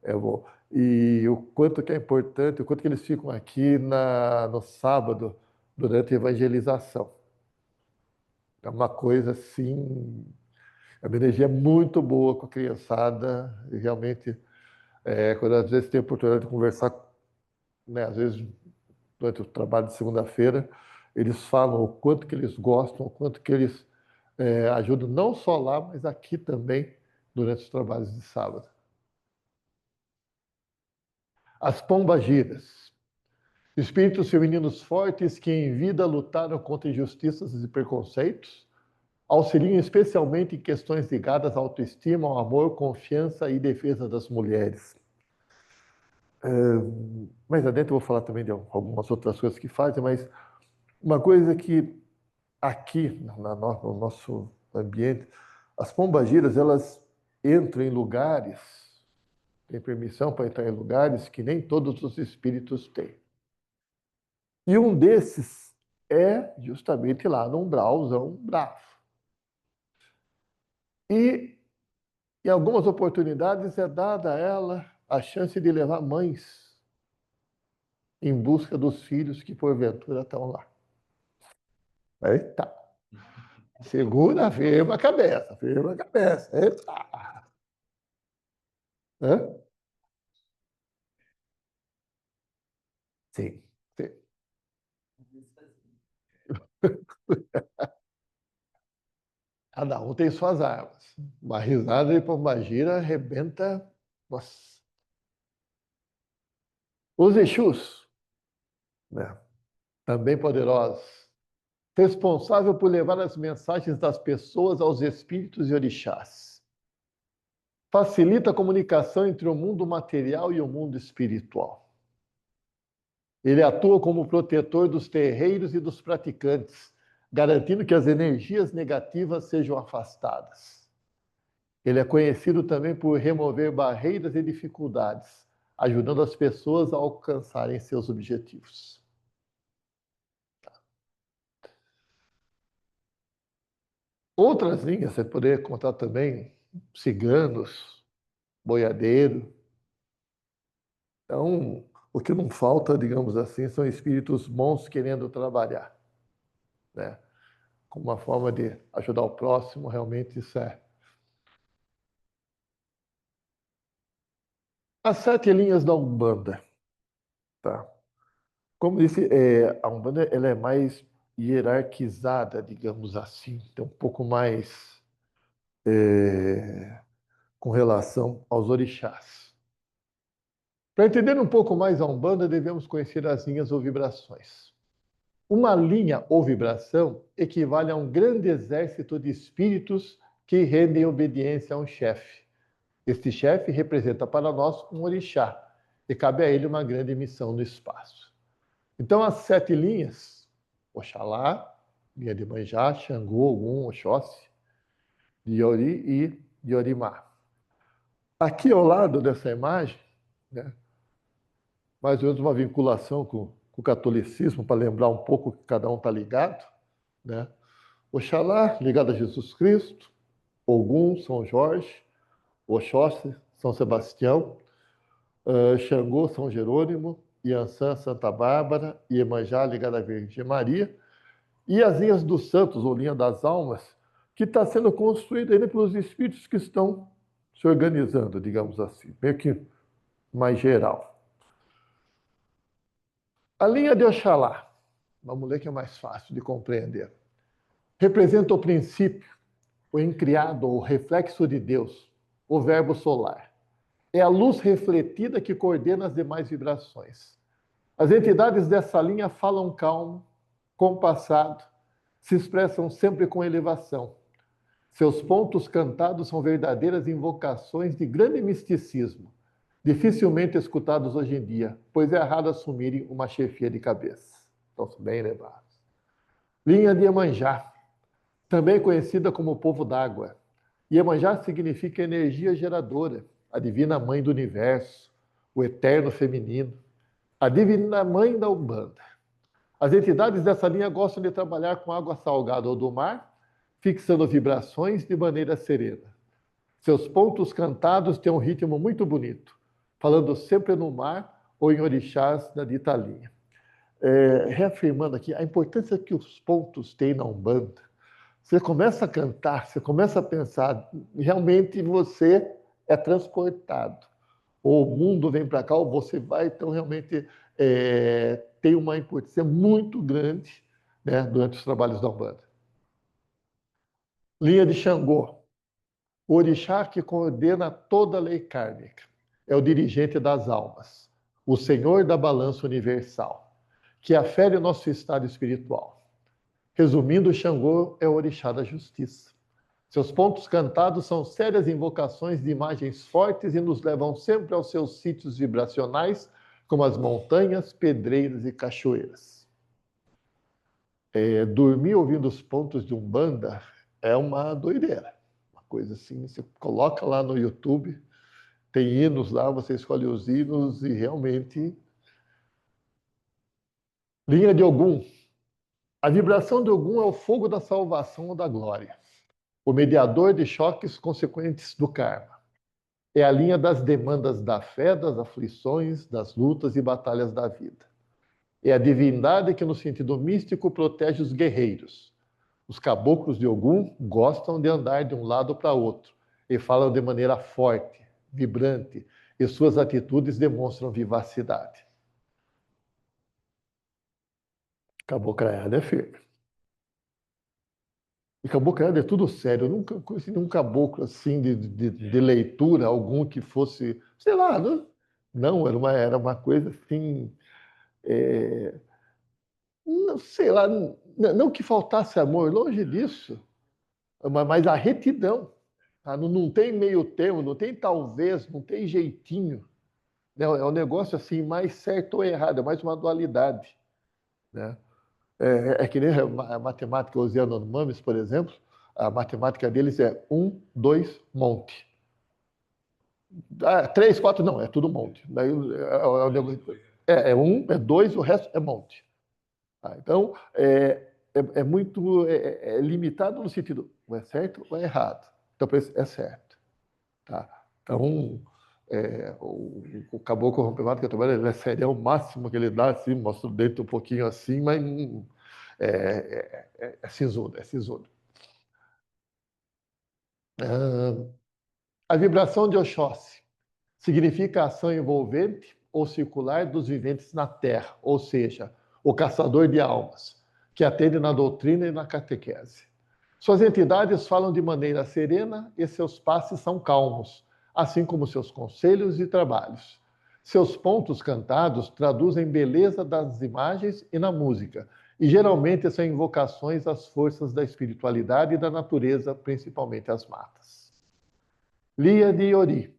é bom. E o quanto que é importante, o quanto que eles ficam aqui no sábado, durante a evangelização. É uma coisa assim, é uma energia muito boa com a criançada, e realmente, quando às vezes tem a oportunidade de conversar, né, às vezes durante o trabalho de segunda-feira, eles falam o quanto que eles gostam, o quanto que eles ajudam, não só lá, mas aqui também, durante os trabalhos de sábado. As pombagiras. Espíritos femininos fortes que em vida lutaram contra injustiças e preconceitos, auxiliam especialmente em questões ligadas à autoestima, ao amor, confiança e defesa das mulheres. Mais adiante eu vou falar também de algumas outras coisas que fazem, mas uma coisa que aqui no nosso ambiente, as pombagiras, elas entram em lugares, têm permissão para entrar em lugares que nem todos os espíritos têm. E um desses é justamente lá no umbralzão bravo. E em algumas oportunidades é dada a ela a chance de levar mães em busca dos filhos que porventura estão lá. Eita! Segura, firma a cabeça, firma a cabeça. Eita! Hã? Sim, sim. Cada um tem suas armas. Uma risada de pombagira arrebenta. Nossa. Os Exus, né? Também poderosos, responsável por levar as mensagens das pessoas aos espíritos e orixás. Facilita a comunicação entre o mundo material e o mundo espiritual. Ele atua como protetor dos terreiros e dos praticantes, garantindo que as energias negativas sejam afastadas. Ele é conhecido também por remover barreiras e dificuldades, ajudando as pessoas a alcançarem seus objetivos. Outras linhas, você poderia contar também ciganos, boiadeiro. Então, o que não falta, digamos assim, são espíritos bons querendo trabalhar, né? Como uma forma de ajudar o próximo, realmente isso é. As 7 linhas da Umbanda, tá? Como disse, a Umbanda ela é mais hierarquizada, digamos assim, tem um pouco mais com relação aos orixás. Para entender um pouco mais a Umbanda, devemos conhecer as linhas ou vibrações. Uma linha ou vibração equivale a um grande exército de espíritos que rendem obediência a um chefe. Este chefe representa para nós um orixá, e cabe a ele uma grande missão no espaço. Então, as 7 linhas, Oxalá, linha de Manjá, Xangô, Ogum, Oxóssi, Diori e Diorimá. Aqui ao lado dessa imagem, né, mais ou menos uma vinculação com o catolicismo, para lembrar um pouco que cada um está ligado, né? Oxalá, ligado a Jesus Cristo, Ogum, São Jorge, Oxóssi, São Sebastião, Xangô, São Jerônimo, Iansã, Santa Bárbara, Iemanjá, ligado à Virgem Maria, e as linhas dos santos, ou linha das almas, que está sendo construída ainda pelos espíritos que estão se organizando, digamos assim, meio que mais geral. A linha de Oxalá, vamos ler que é mais fácil de compreender, representa o princípio, o incriado, o reflexo de Deus, o verbo solar. É a luz refletida que coordena as demais vibrações. As entidades dessa linha falam calmo, compassado, se expressam sempre com elevação. Seus pontos cantados são verdadeiras invocações de grande misticismo, dificilmente escutados hoje em dia, pois é raro assumirem uma chefia de cabeça. Estão bem elevados. Linha de Iemanjá. também conhecida como povo d'água. Iemanjá significa energia geradora, a divina mãe do universo, o eterno feminino, a divina mãe da Umbanda. As entidades dessa linha gostam de trabalhar com água salgada ou do mar, fixando vibrações de maneira serena. Seus pontos cantados têm um ritmo muito bonito, falando sempre no mar ou em orixás da dita linha. Reafirmando aqui a importância que os pontos têm na Umbanda. Você começa a cantar, você começa a pensar, realmente você é transportado. Ou o mundo vem para cá, ou você vai, então realmente tem uma importância muito grande, né, durante os trabalhos da Umbanda. Linha de Xangô, o orixá que coordena toda a lei kármica. É o dirigente das almas, o senhor da balança universal, que afere o nosso estado espiritual. Resumindo, Xangô é o orixá da justiça. Seus pontos cantados são sérias invocações de imagens fortes e nos levam sempre aos seus sítios vibracionais, como as montanhas, pedreiras e cachoeiras. Dormir ouvindo os pontos de Umbanda é uma doideira. Uma coisa assim, você coloca lá no YouTube, tem hinos lá, você escolhe os hinos e realmente... Linha de Ogum. A vibração de Ogum é o fogo da salvação ou da glória, o mediador de choques consequentes do karma. É a linha das demandas da fé, das aflições, das lutas e batalhas da vida. É a divindade que, no sentido místico, protege os guerreiros. Os caboclos de Ogum gostam de andar de um lado para outro e falam de maneira forte, vibrante, e suas atitudes demonstram vivacidade. Caboclaiada é firme. E caboclaiada é tudo sério. Eu nunca conheci nenhum caboclo assim de leitura, algum que fosse, sei lá, não era uma coisa assim, não, sei lá, não que faltasse amor, longe disso, mas a retidão. Tá? Não tem meio termo, não tem talvez, não tem jeitinho. Né? É um negócio assim, mais certo ou errado, é mais uma dualidade. Né? Que nem a matemática Osiano Mames, por exemplo, a matemática deles é 1, 2, monte. 3, 4, não, é tudo monte. Daí, um, é dois, o resto é monte. Então, é muito limitado no sentido, ou é certo ou é errado. Então, é certo. Tá? Então, o caboclo rompemático que eu trabalho, ele é sério, é o máximo que ele dá, assim, mostra o dente um pouquinho assim, mas é sisudo, é sisudo. A vibração de Oxóssi significa a ação envolvente ou circular dos viventes na Terra, ou seja, o caçador de almas, que atende na doutrina e na catequese. Suas entidades falam de maneira serena e seus passes são calmos, assim como seus conselhos e trabalhos. Seus pontos cantados traduzem beleza das imagens e na música, e geralmente são invocações às forças da espiritualidade e da natureza, principalmente às matas. Lia de Iori.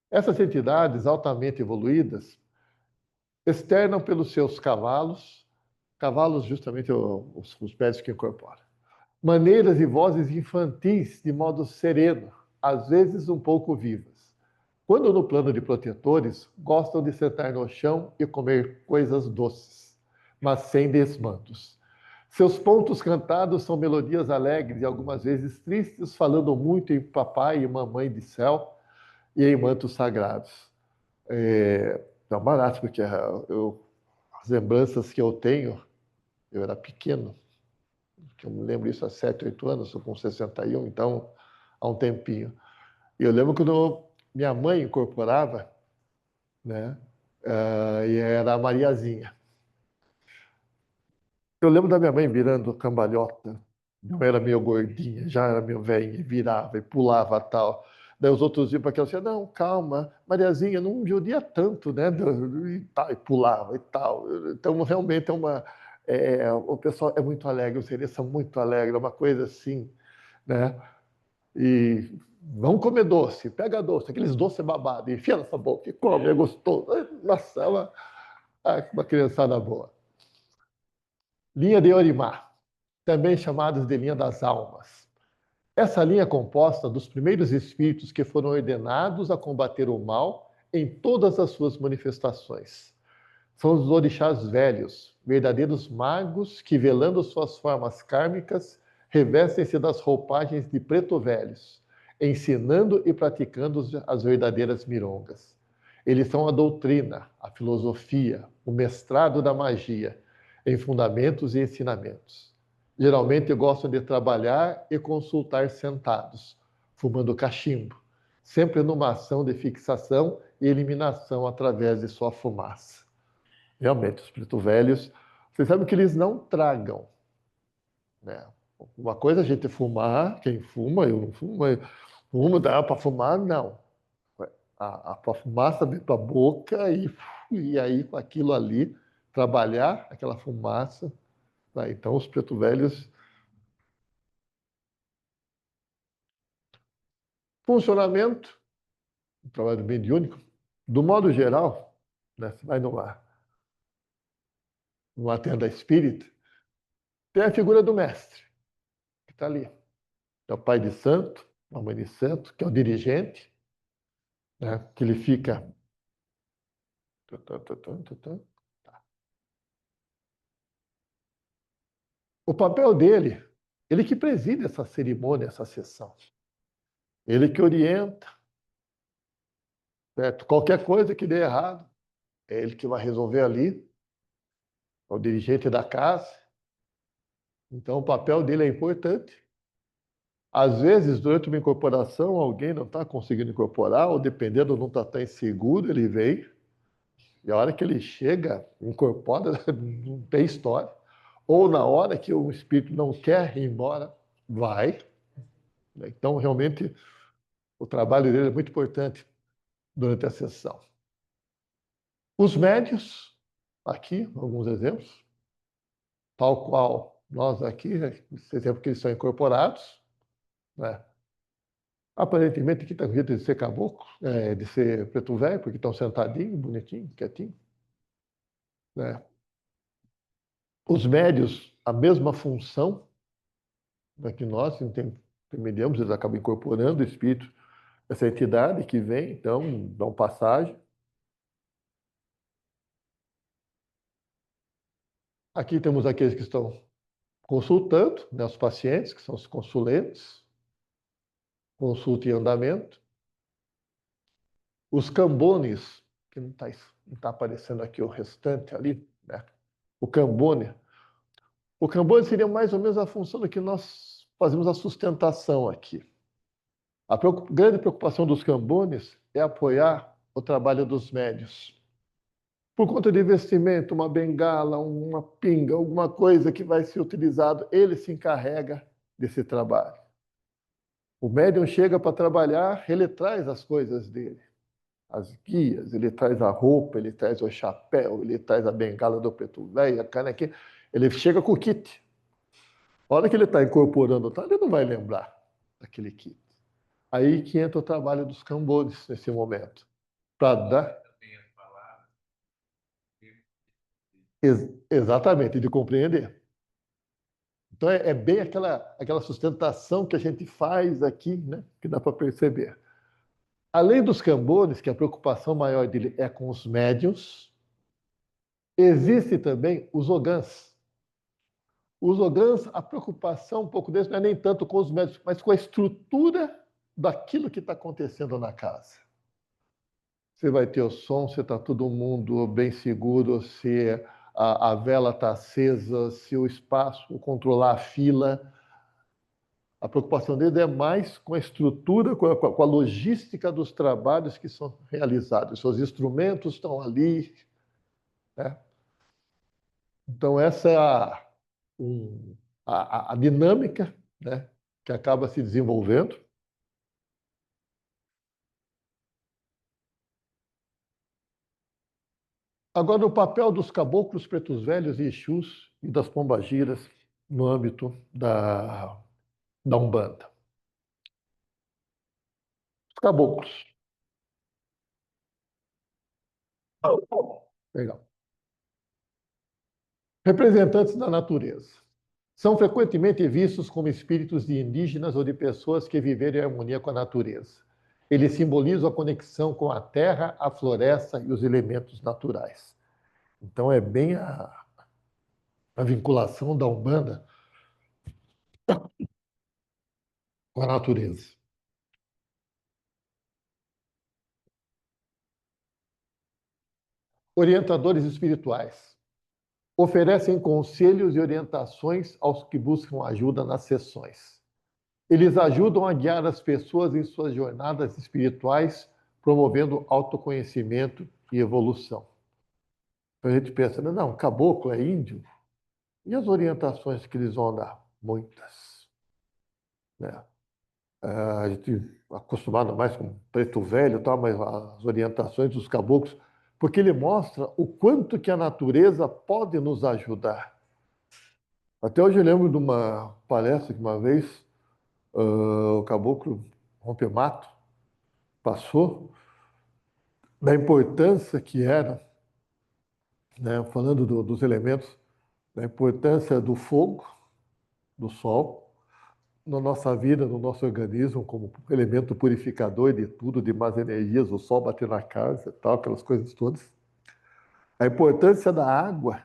Essas entidades altamente evoluídas externam pelos seus cavalos justamente os pés que incorporam, maneiras e vozes infantis de modo sereno, às vezes um pouco vivas. Quando no plano de protetores, gostam de sentar no chão e comer coisas doces, mas sem desmandos. Seus pontos cantados são melodias alegres e algumas vezes tristes, falando muito em papai e mamãe de céu e em mantos sagrados. Não barato, porque as lembranças que eu tenho, eu era pequeno, que eu me lembro isso há 7, 8 anos, estou com 61, então há um tempinho. E eu lembro quando minha mãe incorporava, né? E era a Mariazinha. Eu lembro da minha mãe virando cambalhota. Eu era meio gordinha, já era meio velhinha, virava e pulava tal. Daí os outros iam para aquela assim, não, calma, Mariazinha, não judia tanto, né? E, tal, e pulava e tal. Então, realmente o pessoal é muito alegre, os seres são muito alegres, é uma coisa assim, né? E vão comer doce, pega doce, aqueles doces babados, enfia nessa boca e come, é gostoso. Nossa, é uma criançada boa. Linha de Orimar. também chamadas de linha das almas. Essa linha é composta dos primeiros espíritos que foram ordenados a combater o mal em todas as suas manifestações. São os orixás velhos, verdadeiros magos que, velando suas formas kármicas, revestem-se das roupagens de preto velhos, ensinando e praticando as verdadeiras mirongas. Eles são a doutrina, a filosofia, o mestrado da magia, em fundamentos e ensinamentos. Geralmente gostam de trabalhar e consultar sentados, fumando cachimbo, sempre numa ação de fixação e eliminação através de sua fumaça. Realmente, os preto velhos, vocês sabem que eles não tragam, né? Uma coisa é a gente fumar, quem fuma, eu não fumo, fumo, dá para fumar, não. A fumaça vem para a boca e aí com aquilo ali, trabalhar aquela fumaça. Tá? Então, os preto velhos. Funcionamento, o trabalho mediúnico, do modo geral, né? Você vai numa tenda espírita, tem a figura do mestre, que está ali. É o pai de santo, a mãe de santo, que é o dirigente, né? Que ele fica. O papel dele, ele que preside essa cerimônia, essa sessão. Ele que orienta, certo? Qualquer coisa que dê errado, é ele que vai resolver ali, é o dirigente da casa. Então, o papel dele é importante. Às vezes, durante uma incorporação, alguém não está conseguindo incorporar, ou dependendo, não está tão inseguro, ele vem, e a hora que ele chega, incorpora, não tem história. Ou na hora que o espírito não quer ir embora, vai. Então, realmente, o trabalho dele é muito importante durante a sessão. Os médios, aqui, alguns exemplos, tal qual nós aqui, esse exemplo que eles são incorporados, né? Aparentemente aqui está com jeito de ser caboclo, de ser preto velho, porque estão sentadinhos, bonitinhos, quietinhos. Né? Os médios, a mesma função que nós intermediamos, eles acabam incorporando o espírito, essa entidade que vem, então, dão passagem. Aqui temos aqueles que estão consultando, né, os pacientes, que são os consulentes, consulta em andamento. Os cambones, que não tá aparecendo aqui o restante ali, né? O cambone. O cambone seria mais ou menos a função do que nós fazemos a sustentação aqui. A grande preocupação dos cambones é apoiar o trabalho dos médios. Por conta de investimento, uma bengala, uma pinga, alguma coisa que vai ser utilizado, ele se encarrega desse trabalho. O médium chega para trabalhar, ele traz as coisas dele, as guias, ele traz a roupa, ele traz o chapéu, ele traz a bengala do preto velho, a canequinha, ele chega com o kit. A hora que ele está incorporando, ele não vai lembrar daquele kit. Aí que entra o trabalho dos cambones nesse momento. Para dar. Exatamente, de compreender. Então é bem aquela sustentação que a gente faz aqui, né, que dá para perceber. Além dos cambones, que a preocupação maior dele é com os médios, existe também os ogãs. Os ogãs, a preocupação um pouco deles não é nem tanto com os médios, mas com a estrutura daquilo que está acontecendo na casa. Você vai ter o som, se está todo mundo bem seguro, se a vela está acesa, se o espaço, controlar a fila. A preocupação deles é mais com a estrutura, com a logística dos trabalhos que são realizados. Seus instrumentos estão ali. Né? Então, essa é a dinâmica, né, que acaba se desenvolvendo. Agora, o papel dos caboclos pretos velhos e Exus e das pombagiras no âmbito da Umbanda. Os caboclos. Legal. Representantes da natureza. São frequentemente vistos como espíritos de indígenas ou de pessoas que viveram em harmonia com a natureza. Eles simbolizam a conexão com a terra, a floresta e os elementos naturais. Então é bem a vinculação da Umbanda com a natureza. Orientadores espirituais oferecem conselhos e orientações aos que buscam ajuda nas sessões. Eles ajudam a guiar as pessoas em suas jornadas espirituais, promovendo autoconhecimento e evolução. Então a gente pensa, não, caboclo é índio? E as orientações que eles vão dar? Muitas. Né? A gente acostumado mais com preto velho, tal, mas as orientações dos caboclos, porque ele mostra o quanto que a natureza pode nos ajudar. Até hoje eu lembro de uma palestra que uma vez o caboclo Rompemato passou, da importância que era, né, falando dos elementos, da importância do fogo, do sol, na nossa vida, no nosso organismo, como elemento purificador de tudo, de más energias, o sol bater na casa, tal, aquelas coisas todas. A importância da água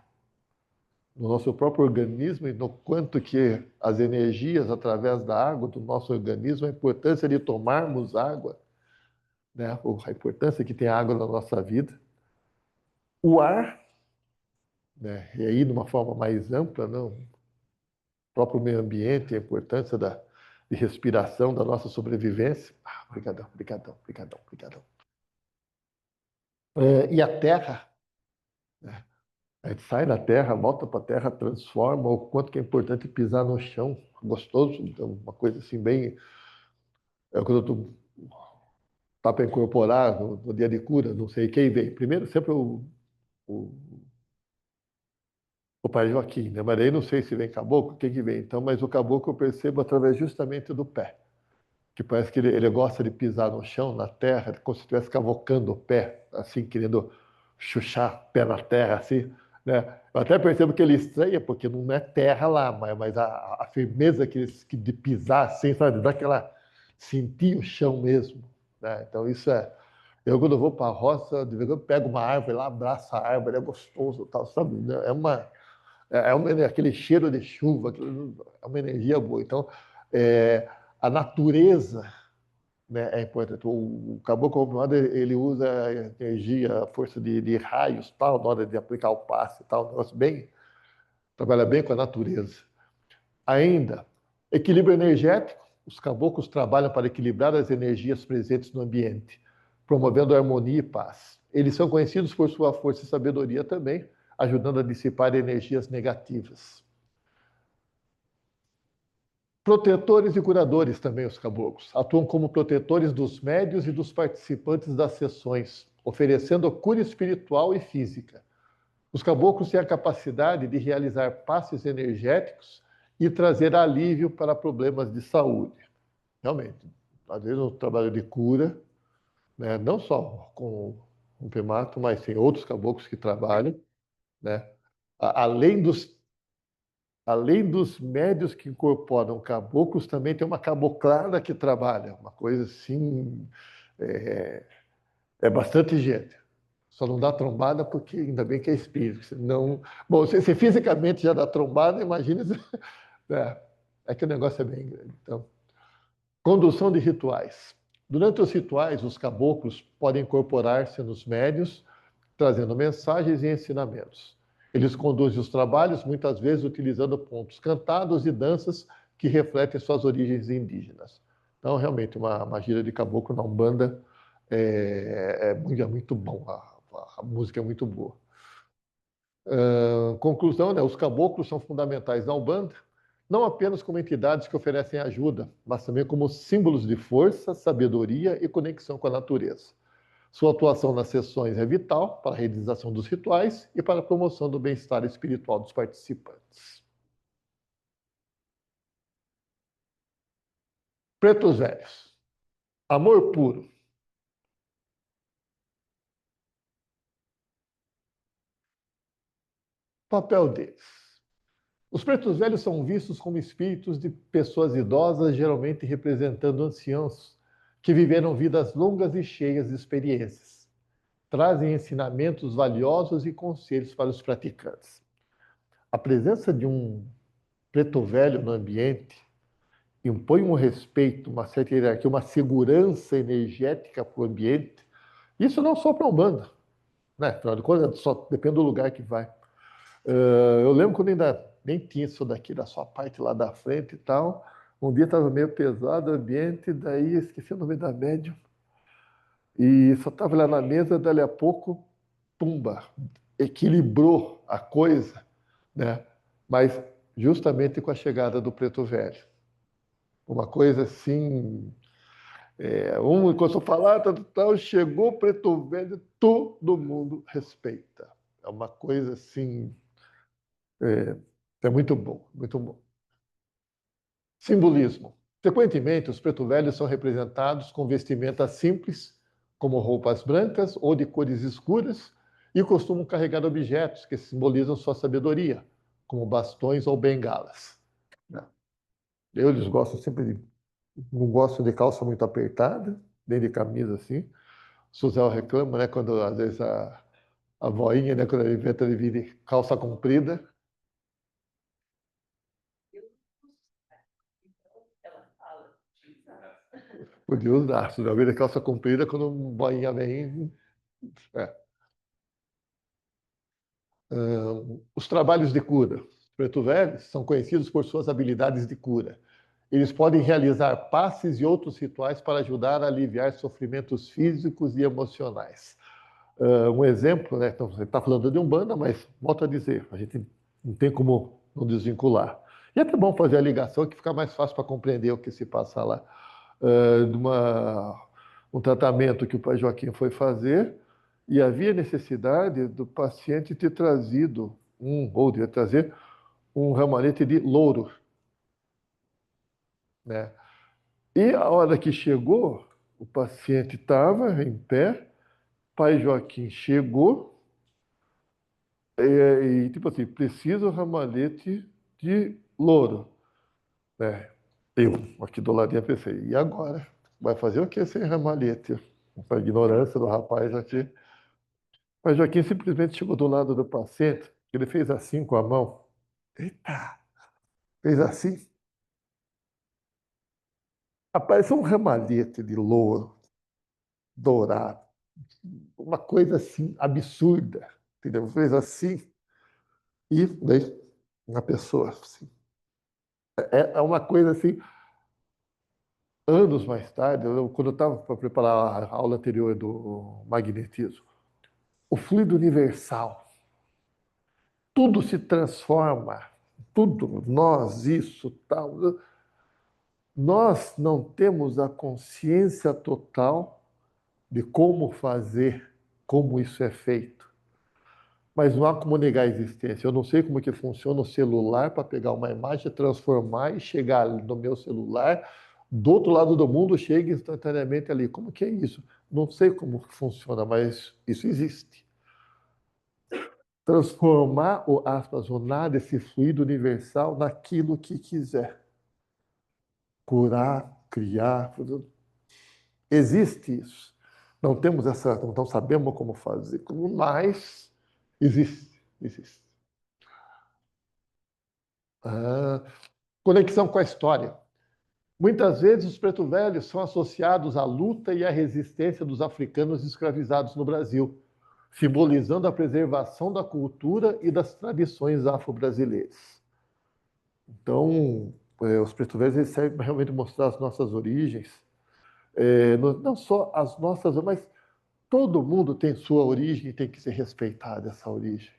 no nosso próprio organismo e no quanto que as energias através da água do nosso organismo, a importância de tomarmos água, né? A importância que tem a água na nossa vida. O ar, né? E aí de uma forma mais ampla, não? O próprio meio ambiente, a importância de respiração, da nossa sobrevivência. Obrigadão, obrigadão, obrigadão, obrigadão. E a terra, né? A gente sai da terra, volta para a terra, transforma, o quanto que é importante pisar no chão, gostoso, então, uma coisa assim bem... quando tu tá para incorporar no dia de cura, não sei quem vem. Primeiro, sempre o, o pai Joaquim, né? Mas aí não sei se vem caboclo, quem que vem. Então, mas o caboclo eu percebo através justamente do pé, que parece que ele gosta de pisar no chão, na terra, como se estivesse cavocando o pé, assim, querendo chuchar o pé na terra, assim, né? Eu até percebo que ele estranha, porque não é terra lá, mas a firmeza de pisar, assim, sabe? Daquela... sentir o chão mesmo, né? Então, isso é... Eu, quando vou para a roça, de vez em quando pego uma árvore lá, abraço a árvore, é gostoso, tal, sabe? Aquele cheiro de chuva, é uma energia boa. Então, a natureza, né, é importante. O caboclo Combinado, ele usa a energia, a força de raios, tal, na hora de aplicar o passe, tal, um negócio bem, trabalha bem com a natureza. Ainda, equilíbrio energético. Os caboclos trabalham para equilibrar as energias presentes no ambiente, promovendo harmonia e paz. Eles são conhecidos por sua força e sabedoria também, ajudando a dissipar energias negativas. Protetores e curadores também, os caboclos. Atuam como protetores dos médios e dos participantes das sessões, oferecendo cura espiritual e física. Os caboclos têm a capacidade de realizar passes energéticos e trazer alívio para problemas de saúde. Realmente, às vezes o trabalho de cura, né, não só com o Pemato, mas tem outros caboclos que trabalham, né? Além dos Além dos médios que incorporam caboclos, também tem uma caboclada que trabalha, uma coisa assim, é, é bastante gente. Só não dá trombada porque ainda bem que é espírito. Senão... Bom, se fisicamente já dá trombada, imagina. É que o negócio é bem grande. Então, condução de rituais. Durante os rituais, os caboclos podem incorporar-se nos médios, trazendo mensagens e ensinamentos. Eles conduzem os trabalhos, muitas vezes utilizando pontos cantados e danças que refletem suas origens indígenas. Então, realmente, uma gira de caboclo na Umbanda é muito bom, a música é muito boa. Conclusão, né? Os caboclos são fundamentais na Umbanda, não apenas como entidades que oferecem ajuda, mas também como símbolos de força, sabedoria e conexão com a natureza. Sua atuação nas sessões é vital para a realização dos rituais e para a promoção do bem-estar espiritual dos participantes. Pretos velhos. Amor puro. Papel deles. Os pretos velhos são vistos como espíritos de pessoas idosas, geralmente representando anciãos que viveram vidas longas e cheias de experiências. Trazem ensinamentos valiosos e conselhos para os praticantes. A presença de um preto velho no ambiente impõe um respeito, uma certa hierarquia, uma segurança energética para o ambiente. Isso não só para a Umbanda, né? Afinal de contas, só depende do lugar que vai. Eu lembro quando ainda nem tinha isso daqui da sua parte lá da frente e tal. Um dia estava meio pesado o ambiente, daí esqueci o nome da médium. E só estava lá na mesa, dali a pouco, tumba, equilibrou a coisa, né? Mas justamente com a chegada do Preto Velho. Uma coisa assim, quando eu falar, tal, chegou o Preto Velho, todo mundo respeita. É uma coisa assim, é, é muito bom, muito bom. Simbolismo. Frequentemente, os preto velhos são representados com vestimentas simples, como roupas brancas ou de cores escuras, e costumam carregar objetos que simbolizam sua sabedoria, como bastões ou bengalas. Eles gostam sempre de. Não gostam de calça muito apertada, nem de camisa assim. O Suzel reclama, né, quando às vezes a voinha, né, quando ele inventa de vir de calça comprida. Podia usar, se não vir de calça comprida, quando a voinha vem. É. Os trabalhos de cura. Os preto velhos são conhecidos por suas habilidades de cura. Eles podem realizar passes e outros rituais para ajudar a aliviar sofrimentos físicos e emocionais. Um exemplo, né? Então, você está falando de Umbanda, mas volto a dizer, a gente não tem como não desvincular. E é até bom fazer a ligação que fica mais fácil para compreender o que se passa lá. De um tratamento que o pai Joaquim foi fazer e havia necessidade do paciente ter trazido ou de trazer um ramalhete de louro, né? E a hora que chegou, o paciente estava em pé, pai Joaquim chegou tipo assim, precisa um ramalhete de louro, né? Eu, aqui do ladinho, pensei, e agora? Vai fazer o que sem ramalhete? A ignorância do rapaz aqui. Mas Joaquim simplesmente chegou do lado do paciente, ele fez assim com a mão. Eita! Fez assim. Apareceu um ramalhete de louro dourado. Uma coisa assim absurda. Entendeu? Fez assim. E daí uma pessoa assim. É uma coisa assim. Anos mais tarde, quando eu estava para preparar a aula anterior do magnetismo, o fluido universal, tudo se transforma, tudo, nós, isso, tal. Nós não temos a consciência total de como fazer, como isso é feito. Mas não há como negar a existência. Eu não sei como que funciona o celular para pegar uma imagem, transformar e chegar no meu celular, do outro lado do mundo, chega instantaneamente ali. Como que é isso? Não sei como funciona, mas isso existe. Transformar o nada, esse fluido universal, naquilo que quiser. Curar, criar, existe isso. Não temos essa, não sabemos como fazer, mas existe, existe. Ah, conexão com a história. Muitas vezes os preto velhos são associados à luta e à resistência dos africanos escravizados no Brasil, simbolizando a preservação da cultura e das tradições afro-brasileiras. Então, os preto velhos eles servem para realmente mostrar as nossas origens, não só as nossas, mas todo mundo tem sua origem e tem que ser respeitada essa origem.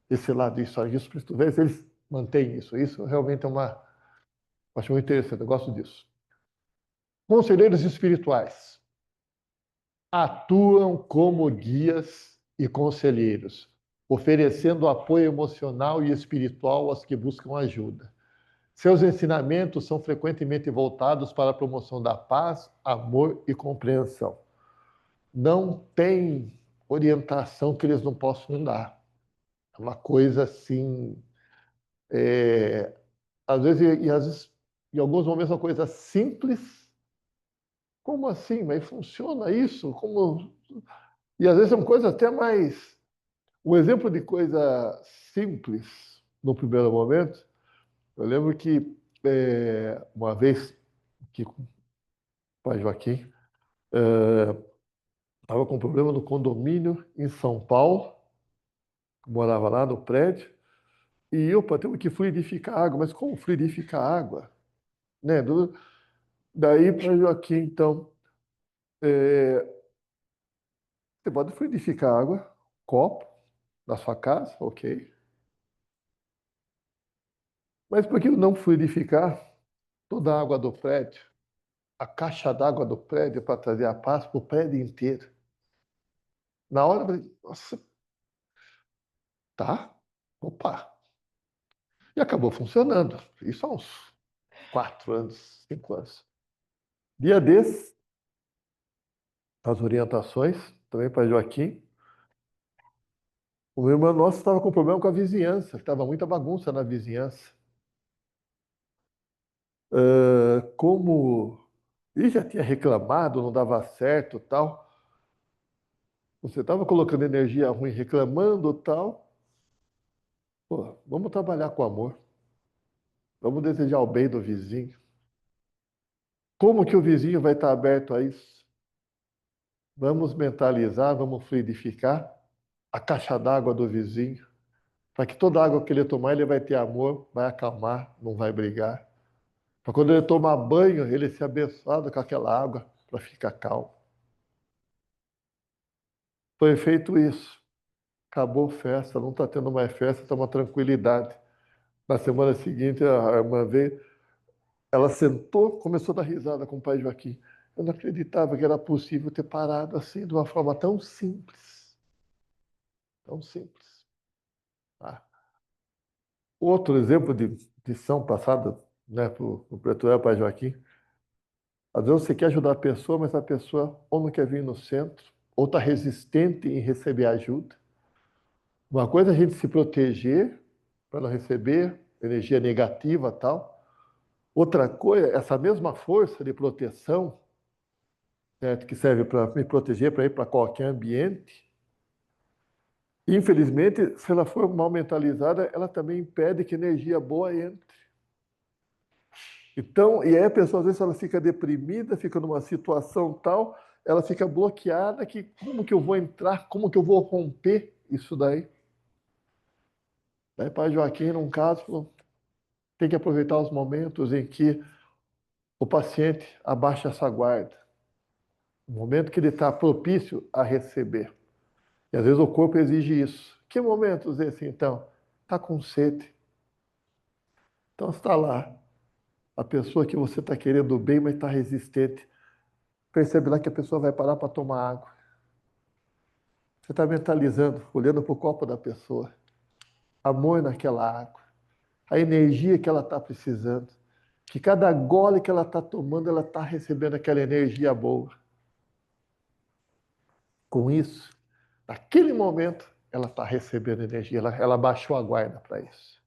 Esse lado histórico, os preto velhos eles mantêm isso. Isso realmente é acho muito interessante, eu gosto disso. Conselheiros espirituais atuam como guias e conselheiros, oferecendo apoio emocional e espiritual aos que buscam ajuda. Seus ensinamentos são frequentemente voltados para a promoção da paz, amor e compreensão. Não tem orientação que eles não possam dar. É uma coisa assim É, às vezes, em alguns momentos, uma coisa simples. Como assim? Mas funciona isso? Como... E às vezes são coisas até mais. Um exemplo de coisa simples no primeiro momento, eu lembro que uma vez que o pai Joaquim estava com um problema no condomínio em São Paulo, morava lá no prédio, e eu para ter que fluidificar a água, mas como fluidificar a água? Né? Daí para Joaquim, então, é, você pode fluidificar a água, copo, na sua casa, ok. Mas por que não fluidificar toda a água do prédio? A caixa d'água do prédio para trazer a paz para o prédio inteiro. Na hora, eu falei, nossa, tá, opa. E acabou funcionando. Isso há uns 4 anos, 5 anos. Dia desses, as orientações, também para Joaquim, o meu irmão nosso estava com problema com a vizinhança, estava muita bagunça na vizinhança. Como ele já tinha reclamado, não dava certo, tal. Você estava colocando energia ruim, reclamando, tal. Pô, vamos trabalhar com amor. Vamos desejar o bem do vizinho. Como que o vizinho vai estar aberto a isso? Vamos mentalizar, vamos fluidificar a caixa d'água do vizinho, para que toda água que ele tomar, ele vai ter amor, vai acalmar, não vai brigar. Para quando ele tomar banho, ele ser abençoado com aquela água para ficar calmo. Foi feito isso. Acabou a festa, não está tendo mais festa, está uma tranquilidade. Na semana seguinte, a irmã veio, ela sentou, começou a dar risada com o pai Joaquim. Eu não acreditava que era possível ter parado assim, de uma forma tão simples. Tão simples. Ah. Outro exemplo de lição passada, né, para o Pretoriano Pai Joaquim. Às vezes você quer ajudar a pessoa, mas a pessoa ou não quer vir no centro, ou está resistente em receber ajuda. Uma coisa é a gente se proteger para não receber energia negativa e tal. Outra coisa, essa mesma força de proteção, certo, que serve para me proteger para ir para qualquer ambiente, infelizmente, se ela for mal mentalizada, ela também impede que energia boa entre. Então, e aí a pessoa, às vezes, ela fica deprimida, fica numa situação tal, ela fica bloqueada, que como que eu vou entrar, como que eu vou romper isso daí? Daí, pai Joaquim, num caso, falou, tem que aproveitar os momentos em que o paciente abaixa essa guarda, o momento que ele está propício a receber. E às vezes o corpo exige isso. Que momentos esse, então? Está com sede. Então está lá, a pessoa que você está querendo bem, mas está resistente. Percebe lá que a pessoa vai parar para tomar água. Você está mentalizando, olhando para o copo da pessoa. Amor naquela água. A energia que ela está precisando. Que cada gole que ela está tomando, ela está recebendo aquela energia boa. Com isso, naquele momento, ela está recebendo energia. Ela baixou a guarda para isso.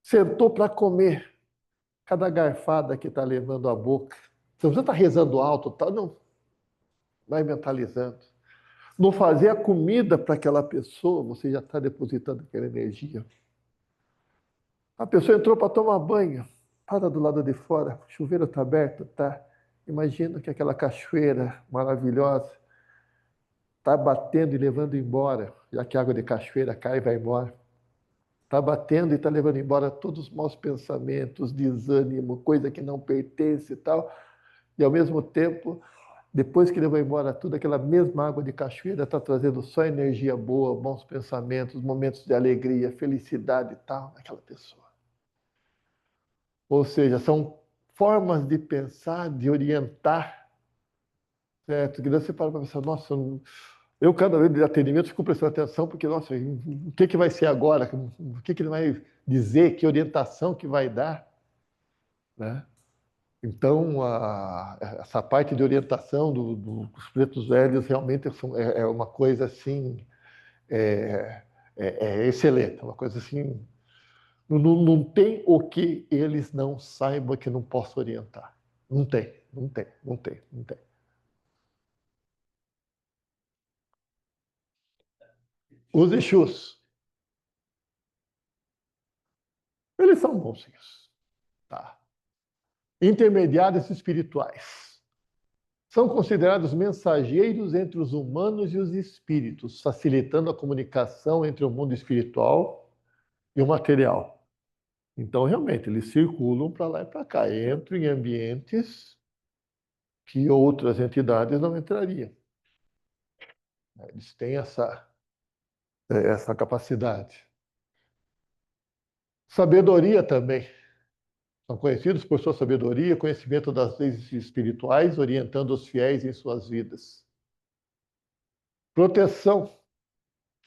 Sentou para comer. Cada garfada que está levando à boca. Você não precisa estar rezando alto, tá? Não. Vai mentalizando. Não fazer a comida para aquela pessoa, você já está depositando aquela energia. A pessoa entrou para tomar banho, para do lado de fora, o chuveiro está aberto, tá? Imagina que aquela cachoeira maravilhosa está batendo e levando embora, já que a água de cachoeira cai e vai embora. Está batendo e está levando embora todos os maus pensamentos, desânimo, coisa que não pertence e tal. E ao mesmo tempo, depois que levou embora tudo, aquela mesma água de cachoeira está trazendo só energia boa, bons pensamentos, momentos de alegria, felicidade e tal naquela pessoa. Ou seja, são formas de pensar, de orientar, certo? Que daí você para pensar, nossa, eu cada vez de atendimento fico prestando atenção, porque, nossa, o que que vai ser agora? O que que ele vai dizer? Que orientação que vai dar? Né? Então, essa parte de orientação dos pretos velhos realmente é uma coisa assim, é, é excelente, é uma coisa assim Não tem o que eles não saibam que não posso orientar. Não tem, não tem, não tem, não tem. Os Exus, eles são bonzinhos, tá? Intermediários espirituais. São considerados mensageiros entre os humanos e os espíritos, facilitando a comunicação entre o mundo espiritual e o material. Então, realmente, eles circulam para lá e para cá, entram em ambientes que outras entidades não entrariam. Eles têm essa capacidade. Sabedoria também. São conhecidos por sua sabedoria, conhecimento das leis espirituais, orientando os fiéis em suas vidas. Proteção.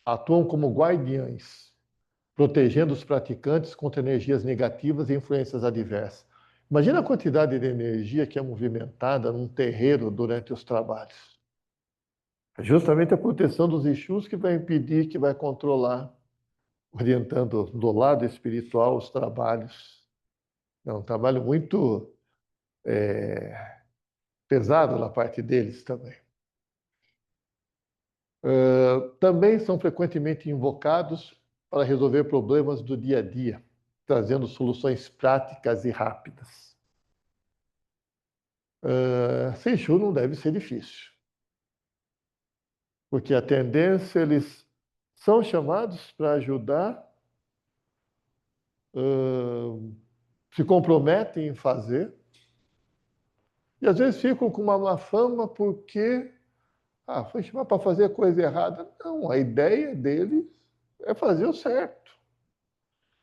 Atuam como guardiães, protegendo os praticantes contra energias negativas e influências adversas. Imagina a quantidade de energia que é movimentada num terreiro durante os trabalhos. É justamente a proteção dos Exus que vai impedir, que vai controlar, orientando do lado espiritual os trabalhos. É um trabalho muito pesado na parte deles também. Também são frequentemente invocados para resolver problemas do dia a dia, trazendo soluções práticas e rápidas. Senchu não deve ser difícil, porque a tendência eles são chamados para ajudar, se comprometem em fazer, e às vezes ficam com uma má fama porque foi chamar para fazer coisa errada. Não, a ideia deles é fazer o certo.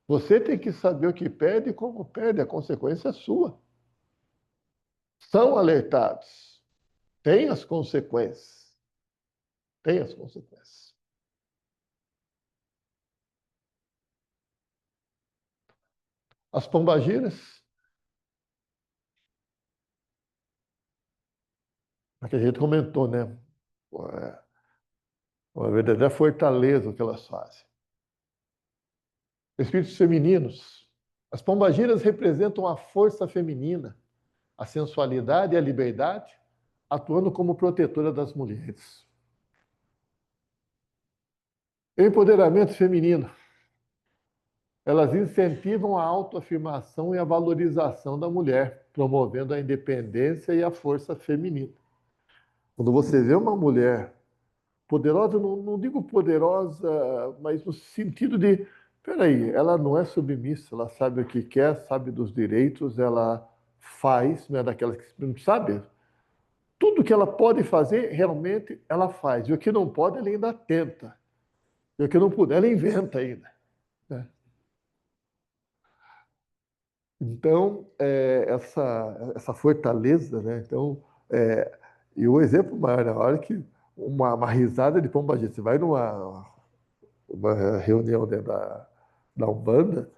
Você tem que saber o que pede e como pede, a consequência é sua. São alertados. Tem as consequências. Tem as consequências. As pombagiras, que a gente comentou, né? Uma verdadeira fortaleza que elas fazem. Espíritos femininos. As pombagiras representam a força feminina, a sensualidade e a liberdade, atuando como protetora das mulheres. Empoderamento feminino. Elas incentivam a autoafirmação e a valorização da mulher, promovendo a independência e a força feminina. Quando você vê uma mulher poderosa, não digo poderosa, mas no sentido de, peraí, ela não é submissa, ela sabe o que quer, sabe dos direitos, ela faz, não é daquelas que não sabe. Tudo que ela pode fazer, realmente, ela faz. E o que não pode, ela ainda tenta. E o que não puder, ela inventa ainda. Né? Então, essa fortaleza, né? Então, e o exemplo maior, na hora que uma risada de pombagira, você vai uma reunião dentro da Umbanda,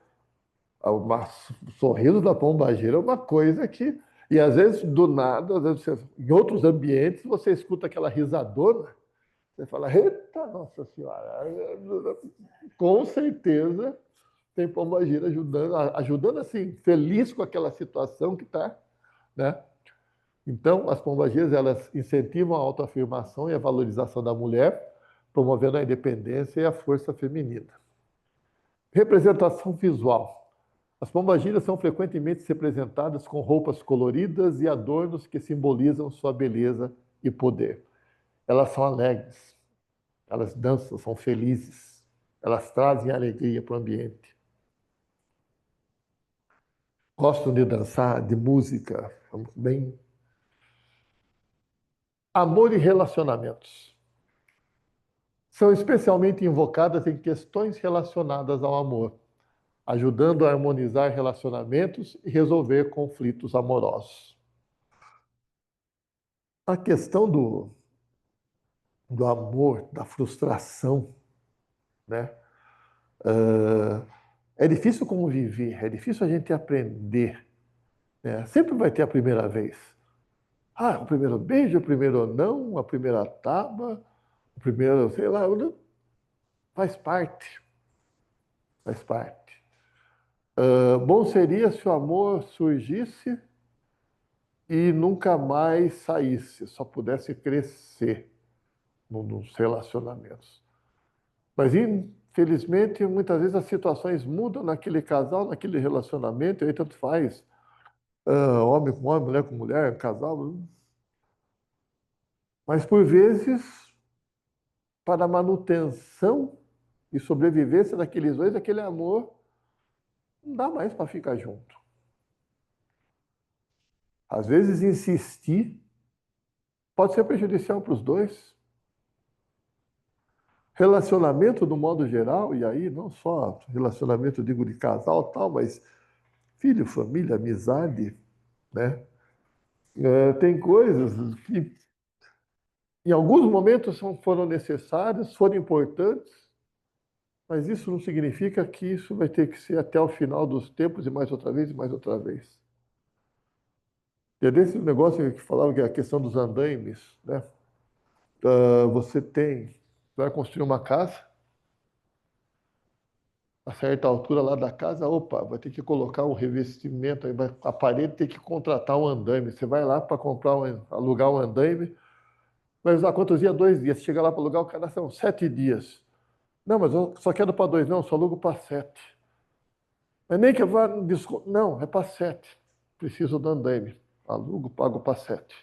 o sorriso da pombagira é uma coisa que, e às vezes do nada, às vezes em outros ambientes, você escuta aquela risadona, você fala, eita, Nossa Senhora, com certeza tem pombagira ajudando assim, feliz com aquela situação que está, né? Então, as pombagiras, elas incentivam a autoafirmação e a valorização da mulher, promovendo a independência e a força feminina. Representação visual. As pombagiras são frequentemente representadas com roupas coloridas e adornos que simbolizam sua beleza e poder. Elas são alegres, elas dançam, são felizes, elas trazem alegria para o ambiente. Gostam de dançar, de música, bem. Amor e relacionamentos. São especialmente invocadas em questões relacionadas ao amor, ajudando a harmonizar relacionamentos e resolver conflitos amorosos. A questão do amor, da frustração, né? É difícil conviver, é difícil a gente aprender. Né? Sempre vai ter a primeira vez. O primeiro beijo, o primeiro não, a primeira tábua, o primeiro, sei lá, faz parte. Faz parte. Bom seria se o amor surgisse e nunca mais saísse, só pudesse crescer nos relacionamentos. Mas, infelizmente, muitas vezes as situações mudam naquele casal, naquele relacionamento, e aí tanto faz, homem com homem, mulher com mulher, casal. Mas, por vezes, para a manutenção e sobrevivência daqueles dois, aquele amor, não dá mais para ficar junto. Às vezes, insistir pode ser prejudicial para os dois. Relacionamento, do modo geral, e aí não só relacionamento, digo, de casal, tal, mas filho, família, amizade, né? Tem coisas que em alguns momentos foram necessárias, foram importantes, mas isso não significa que isso vai ter que ser até o final dos tempos e mais outra vez e mais outra vez. E é desse negócio que falava que é a questão dos andaimes, né? Vai construir uma casa, a certa altura lá da casa, opa, vai ter que colocar um revestimento, a parede tem que contratar um andaime. Você vai lá para alugar um andaime, vai usar quantos dias? 2 dias. Você chega lá para alugar, o cara são 7 dias. Não, mas eu só quero para 2, não, só alugo para 7. Mas nem que eu vá no desconto. Não, é para 7. Preciso do andaime. Alugo, pago para 7.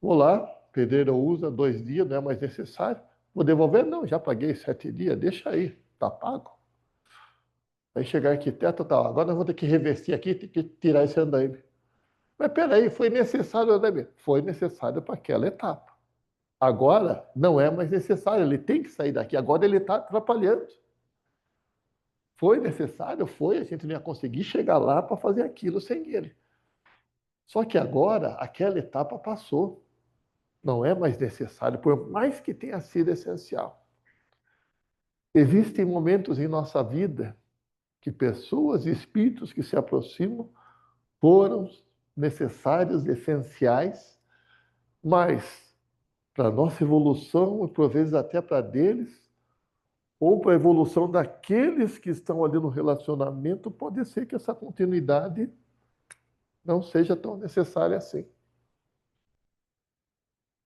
Vou lá, pedreiro usa 2 dias, não é mais necessário. Vou devolver? Não, já paguei 7 dias, deixa aí, tá pago. Aí chega o arquiteto, tá, agora nós vamos ter que revestir aqui, tem que tirar esse andaime. Mas peraí, foi necessário o andaime? Foi necessário para aquela etapa. Agora não é mais necessário, ele tem que sair daqui. Agora ele está atrapalhando. Foi necessário, foi, a gente não ia conseguir chegar lá para fazer aquilo sem ele. Só que agora aquela etapa passou. Não é mais necessário, por mais que tenha sido essencial. Existem momentos em nossa vida que pessoas e espíritos que se aproximam foram necessários, essenciais, mas para a nossa evolução, e por vezes até para deles, ou para a evolução daqueles que estão ali no relacionamento, pode ser que essa continuidade não seja tão necessária assim.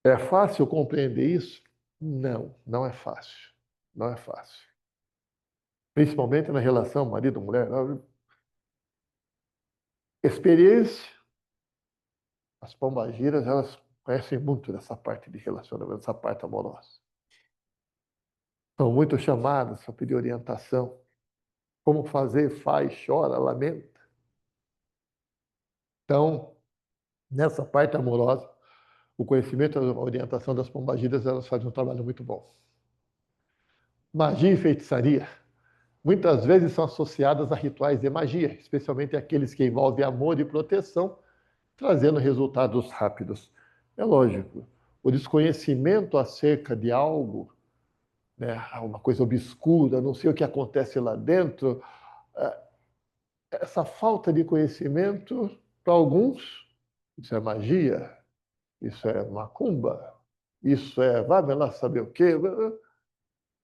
É fácil compreender isso? Não, não é fácil. Não é fácil. Principalmente na relação marido-mulher. Experiência, as pombagiras, elas conhecem muito dessa parte de relacionamento, dessa parte amorosa. São muito chamadas para pedir orientação. Como fazer, faz, chora, lamenta. Então, nessa parte amorosa, o conhecimento e a orientação das pombagiras, elas fazem um trabalho muito bom. Magia e feitiçaria, muitas vezes são associadas a rituais de magia, especialmente aqueles que envolvem amor e proteção, trazendo resultados rápidos. É lógico, o desconhecimento acerca de algo, né, uma coisa obscura, não sei o que acontece lá dentro, essa falta de conhecimento, para alguns, isso é magia, isso é macumba, isso é, vai lá saber o quê.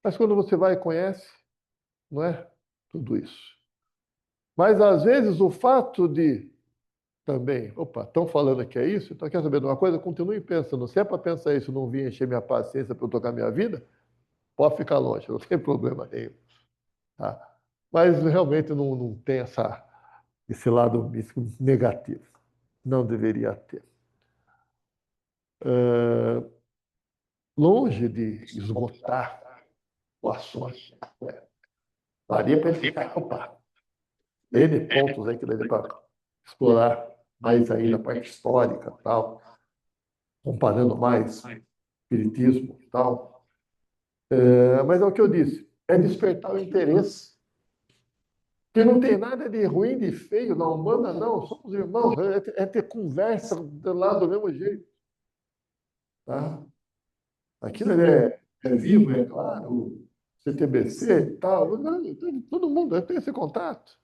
Mas quando você vai e conhece, não é tudo isso. Mas às vezes o fato de também, opa, estão falando que é isso, então quer saber de uma coisa? Continue pensando. Se é para pensar isso, não vir encher minha paciência para eu tocar minha vida, pode ficar longe, não tem problema nenhum. Tá? Mas realmente não tem esse lado místico negativo. Não deveria ter. Longe de esgotar o assunto. Né? Daria para ele ficar, opa, N pontos aí que daria para explorar mais ainda a parte histórica tal, comparando mais espiritismo e tal. Mas é o que eu disse, é despertar o interesse. Que não tem nada de ruim, de feio na Umbanda, não. Somos irmãos, é ter conversa lá do mesmo jeito. Tá? Aquilo é vivo, é claro, CTBC e tal. Todo mundo tem esse contato.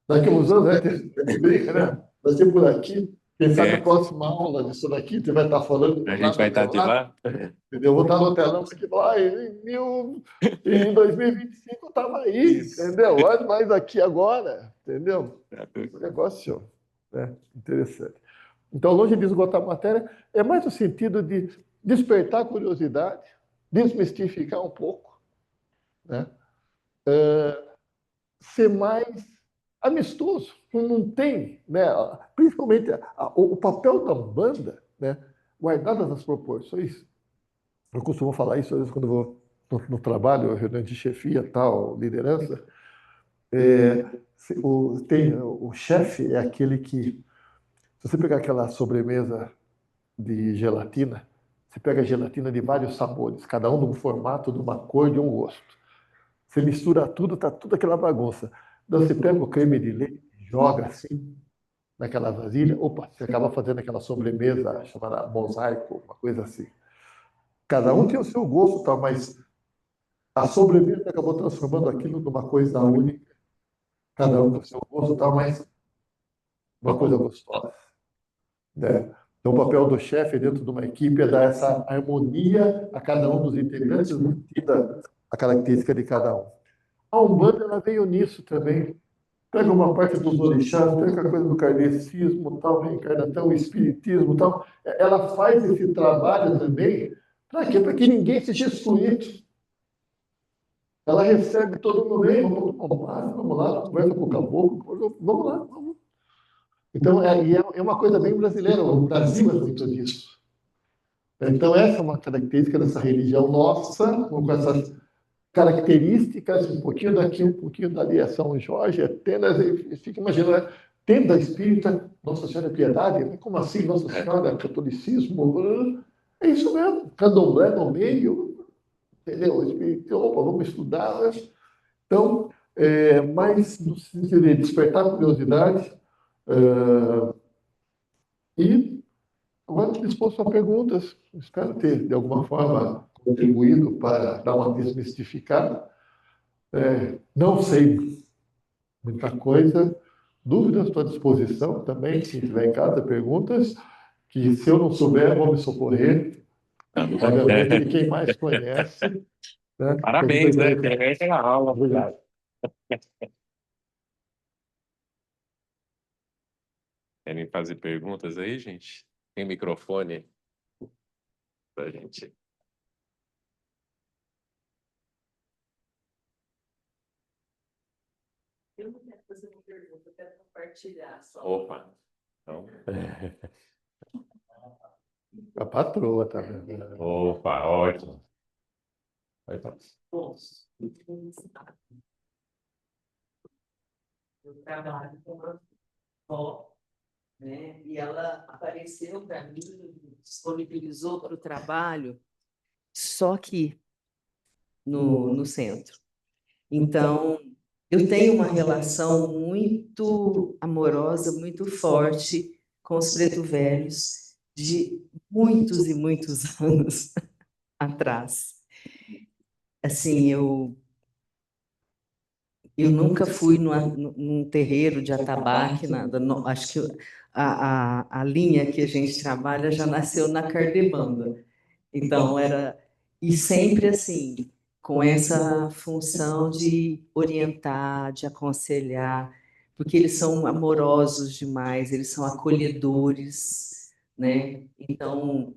Daqui a uns anos vai ter briga, né? Vai ser por aqui. Quem sabe a É, próxima aula disso daqui, você vai estar falando a lá gente no vai estar teu de lado, lá. entendeu? Eu vou estar no telão aqui e falar, em 2025 eu estava aí, Isso. entendeu? Olha mais aqui agora, entendeu? Um negócio, né, interessante. Então, longe de esgotar a matéria, é mais no sentido de despertar a curiosidade, desmistificar um pouco, né? Ser mais amistoso. Não tem, né? Principalmente o papel da Umbanda, né? Guardadas as proporções. Eu costumo falar isso às vezes quando eu vou no trabalho, reunião de chefia, tal, liderança. O chefe é aquele que, se você pegar aquela sobremesa de gelatina, você pega gelatina de vários sabores, cada um de um formato, de uma cor, de um gosto. Você mistura tudo, tá tudo aquela bagunça. Então você pega o creme de leite, joga assim naquela vasilha, opa, você acaba fazendo aquela sobremesa chamada mosaico, uma coisa assim. Cada um tem o seu gosto, tal, mas a sobremesa acabou transformando aquilo numa coisa única, cada um com o seu gosto, tal, mas uma coisa gostosa, né? Então, o papel do chefe dentro de uma equipe é dar essa harmonia a cada um dos integrantes, mantida a característica de cada um. A Umbanda ela veio nisso também. Pega uma parte dos orixás, pega a coisa do kardecismo, tal, reencarnação, o espiritismo, tal. Ela faz esse trabalho também para quê? Para que ninguém seja excluído. Ela recebe todo mundo bem, vamos lá, conversa com o caboclo, vamos lá, vamos. Então, é uma coisa bem brasileira, o Brasil é muito disso. Então, essa é uma característica dessa religião nossa, com essas características, um pouquinho daqui, um pouquinho dali, é São Jorge, é Atenas, e fica imaginando, né? Tenda espírita, Nossa Senhora é Piedade, como assim Nossa Senhora é catolicismo? É isso mesmo, candomblé no meio, entendeu? Espírito, opa, vamos estudar, né? Então, mais no sentido de despertar a curiosidade, e agora disposto a perguntas, espero ter, de alguma forma, contribuído para dar uma desmistificada. Não sei muita coisa. Dúvidas, estou à disposição também, se tiver em casa, perguntas, que se eu não souber, vão me socorrer. Obviamente, quem mais conhece, né? Parabéns, né? Excelente na aula. Obrigado. Querem fazer perguntas aí, gente? Tem microfone pra gente. Eu não quero fazer uma pergunta, eu quero compartilhar só. Opa, então. A patroa, tá vendo? Opa, ótimo. Vai pra- Bom, eu trabalho com uma avó, né? E ela apareceu para mim, disponibilizou para o trabalho, só que no centro. Então, eu tenho uma relação muito amorosa, muito forte com os preto velhos de muitos e muitos anos atrás. Assim, eu nunca fui num terreiro de atabaque, nada. Acho que a linha que a gente trabalha já nasceu na Cardemanda. Então, era. E sempre assim, com essa função de orientar, de aconselhar, porque eles são amorosos demais, eles são acolhedores, né? Então,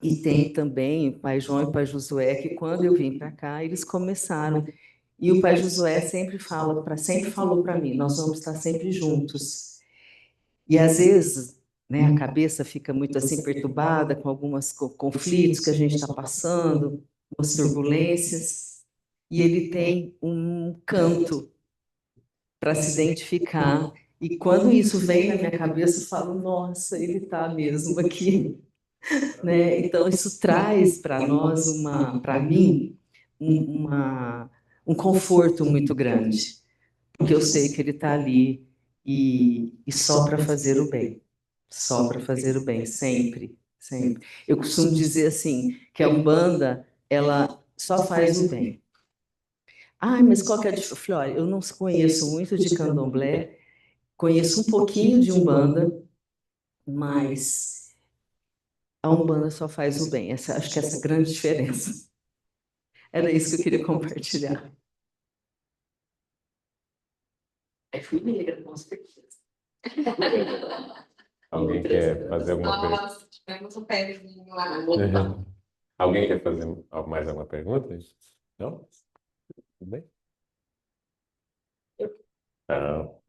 e tem também o Pai João e o Pai Josué, que quando eu vim para cá, eles começaram. E o Pai Josué sempre falou para mim, nós vamos estar sempre juntos. E às vezes, né, a cabeça fica muito assim perturbada com alguns conflitos que a gente está passando, umas turbulências, e ele tem um canto para se identificar. E quando isso vem na minha cabeça, eu falo, nossa, ele está mesmo aqui, né? Então isso traz para nós para mim, uma, um conforto muito grande, porque eu sei que ele está ali e só para fazer o bem, só para fazer o bem, sempre, sempre. Eu costumo dizer assim, que a Umbanda, ela só faz o bem. Ah, mas qual que é a diferença? Olha, eu não conheço muito de candomblé, conheço um pouquinho de Umbanda, mas a Umbanda só faz o bem. Acho que essa é a grande diferença. Era isso que eu queria compartilhar. Aí fui negra, com certeza. Alguém quer fazer alguma pergunta? Nós tivemos um pezinho lá no outro lado. Alguém quer fazer mais alguma pergunta? Não? Tudo bem? Não.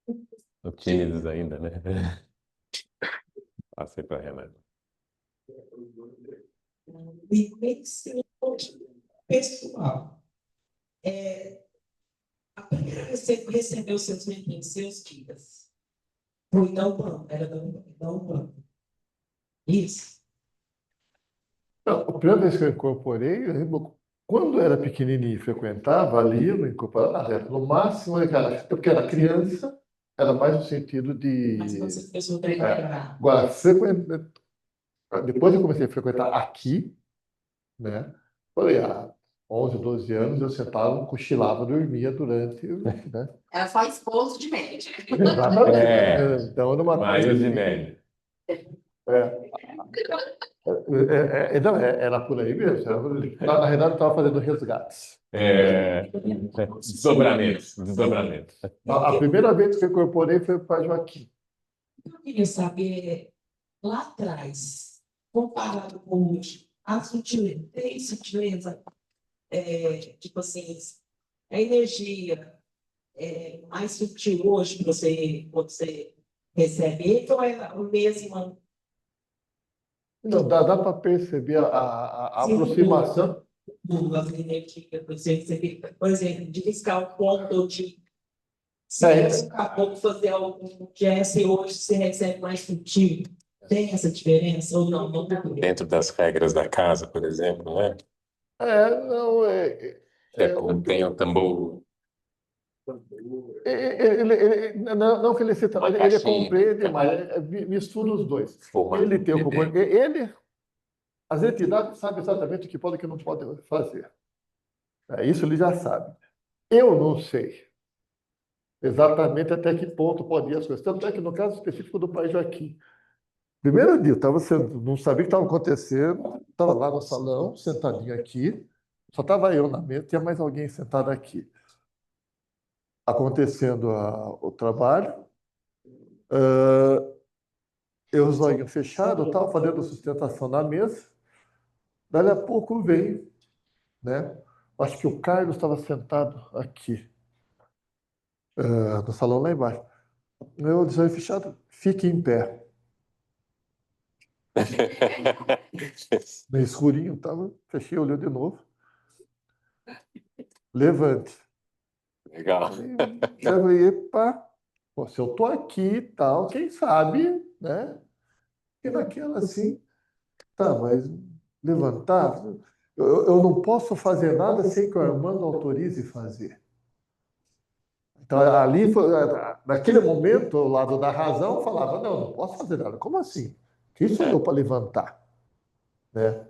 Estão tímidos ainda, né? Passei para a Renata. Me conheci pessoal. A primeira vez que você recebeu seus meninos, seus dias, foi da Umbanda, era da Umbanda. Isso. Não, a primeira vez que eu incorporei, eu lembro, quando eu era pequenininho e frequentava ali, eu não incorporava nada. No máximo, porque era criança, era mais no sentido Mas de... quando você começou a treinar, Agora, depois eu comecei a frequentar aqui, né? Falei, há 11, 12 anos eu sentava, cochilava, dormia durante, né? Era só esposo de médico. Exatamente. É. Então, numa Mais coisa de assim, média. não, era por aí mesmo. Na verdade, eu estava fazendo resgates. Desdobramentos. A primeira vez que eu incorporei foi para Joaquim. eu queria saber, lá atrás, comparado com hoje, a sutileza, tem sutileza, tipo assim, a energia mais sutil hoje que você recebe, ou é a mesma? Não, dá para perceber a Sim, aproximação. das energias que você recebe? Por exemplo, de riscar o ponto de se É. o caboclo fazer algum gesto e hoje você recebe mais sutil. Tem essa diferença ou não? Não tem. Dentro das regras da casa, por exemplo, né? Não, Tem o tambor. não que ele cita, Uma ele caixinha. compreende, mas mistura os dois. Forma Ele tem o de componente. As entidades sabem exatamente o que pode e o que não pode fazer. Isso ele já sabe. Eu não sei exatamente até que ponto pode ir as coisas. Tanto é que no caso específico do pai Joaquim, primeiro dia, não sabia o que estava acontecendo, estava lá no salão, sentadinho aqui, só estava eu na mesa, tinha mais alguém sentado aqui. Acontecendo o trabalho, eu os olhos fechados, estava fazendo sustentação na mesa, daí a pouco veio, né? Acho que o Carlos estava sentado aqui, no salão lá embaixo. Eu disse, olhos fechados, fique em pé. Meio escurinho, fechei, olhou de novo. Levante. Legal. Eu falei, epa, pô, se eu tô aqui e tal, quem sabe, né? E naquela assim, tá, mas levantar, eu não posso fazer nada sem que o Armando autorize fazer. Então, ali, naquele momento, o lado da razão falava, não posso fazer nada. Como assim? Quem sou eu para levantar? Né?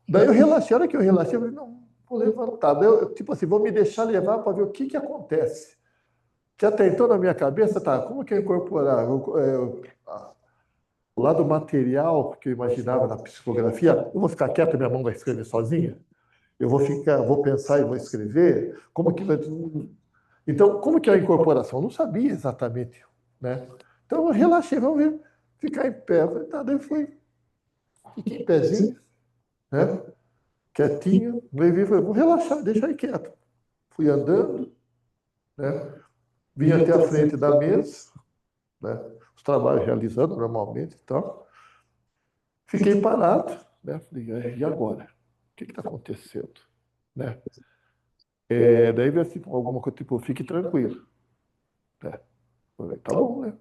Daí eu relaxei, a hora que eu relaxei, eu falei, não, vou levantar. Daí tipo assim, vou me deixar levar para ver o que acontece. Que até então na minha cabeça, como que eu incorporar o lado material que eu imaginava na psicografia? Eu vou ficar quieto, minha mão vai escrever sozinha? Vou pensar e vou escrever? Como que vai... Então, como que é a incorporação? Eu não sabia exatamente, né? Então eu relaxei, vamos ver, ficar em pé. Eu falei, tá, daí fiquei em pezinho, né? Quietinho, falei, vou relaxar, deixa aí quieto. Fui andando, né? Vim até a frente da mesa, né? Os trabalhos realizando normalmente e tal. Fiquei parado, né? Falei, e agora? O que está acontecendo? Né? Daí veio assim, alguma coisa tipo, fique tranquilo. Né? Falei, tá bom, né?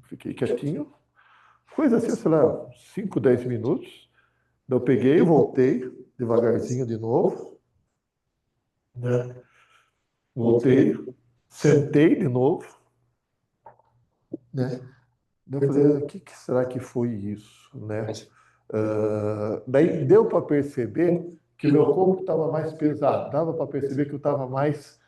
Fiquei quietinho. Coisa assim, sei lá, 5, 10 minutos. Eu peguei, voltei devagarzinho de novo. Né? Voltei, sentei de novo. Né? Daí eu falei, o que será que foi isso? Né? Daí deu para perceber que o meu corpo estava mais pesado, dava para perceber que eu estava mais...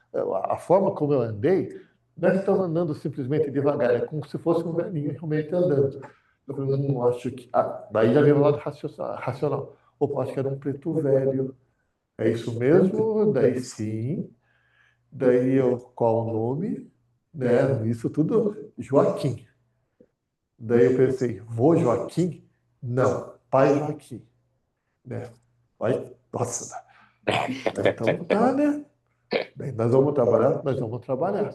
A forma como eu andei, não é que estava andando simplesmente devagar, é como se fosse um velhinho realmente andando. Eu falei, eu não acho que. Ah, daí já veio o lado racional. Opa, acho que era um preto velho. É isso mesmo? Daí sim. Daí eu, qual o nome? Né? Isso tudo, Joaquim. Daí eu pensei, vô Joaquim? Não, pai Joaquim. Né? Pai, nossa. Então tá, né? Daí nós vamos trabalhar, nós vamos trabalhar.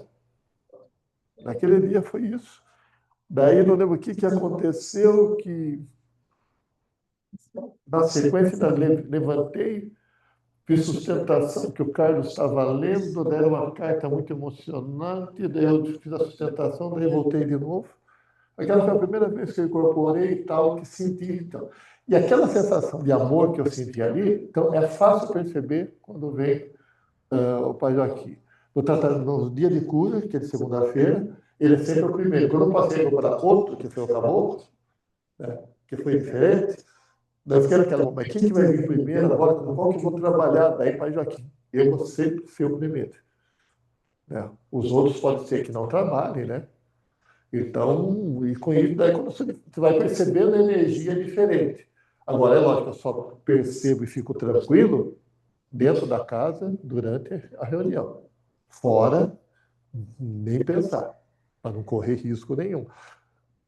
Naquele dia foi isso. Daí não lembro o que aconteceu, que na sequência levantei, fiz sustentação, que o Carlos estava lendo, daí era uma carta muito emocionante, daí eu fiz a sustentação, daí voltei de novo. Aquela foi a primeira vez que eu incorporei e tal, que senti. Então. E aquela sensação de amor que eu senti ali, então é fácil perceber quando vem o Pai Joaquim. No dia de cura, que é de segunda-feira, ele é sempre o primeiro. Quando eu passei para outro, que foi o caboclo, né, que foi diferente, daí eu fiquei naquela, mas quem que vai vir primeiro agora? Com qual que eu vou trabalhar? Daí Pai Joaquim. Eu vou sempre ser o primeiro. Né? Os outros podem ser que não trabalhem, né? Então, e com isso, daí quando você vai percebendo a energia diferente. Agora, é lógico, eu só percebo e fico tranquilo dentro da casa durante a reunião. Fora, nem pensar, para não correr risco nenhum.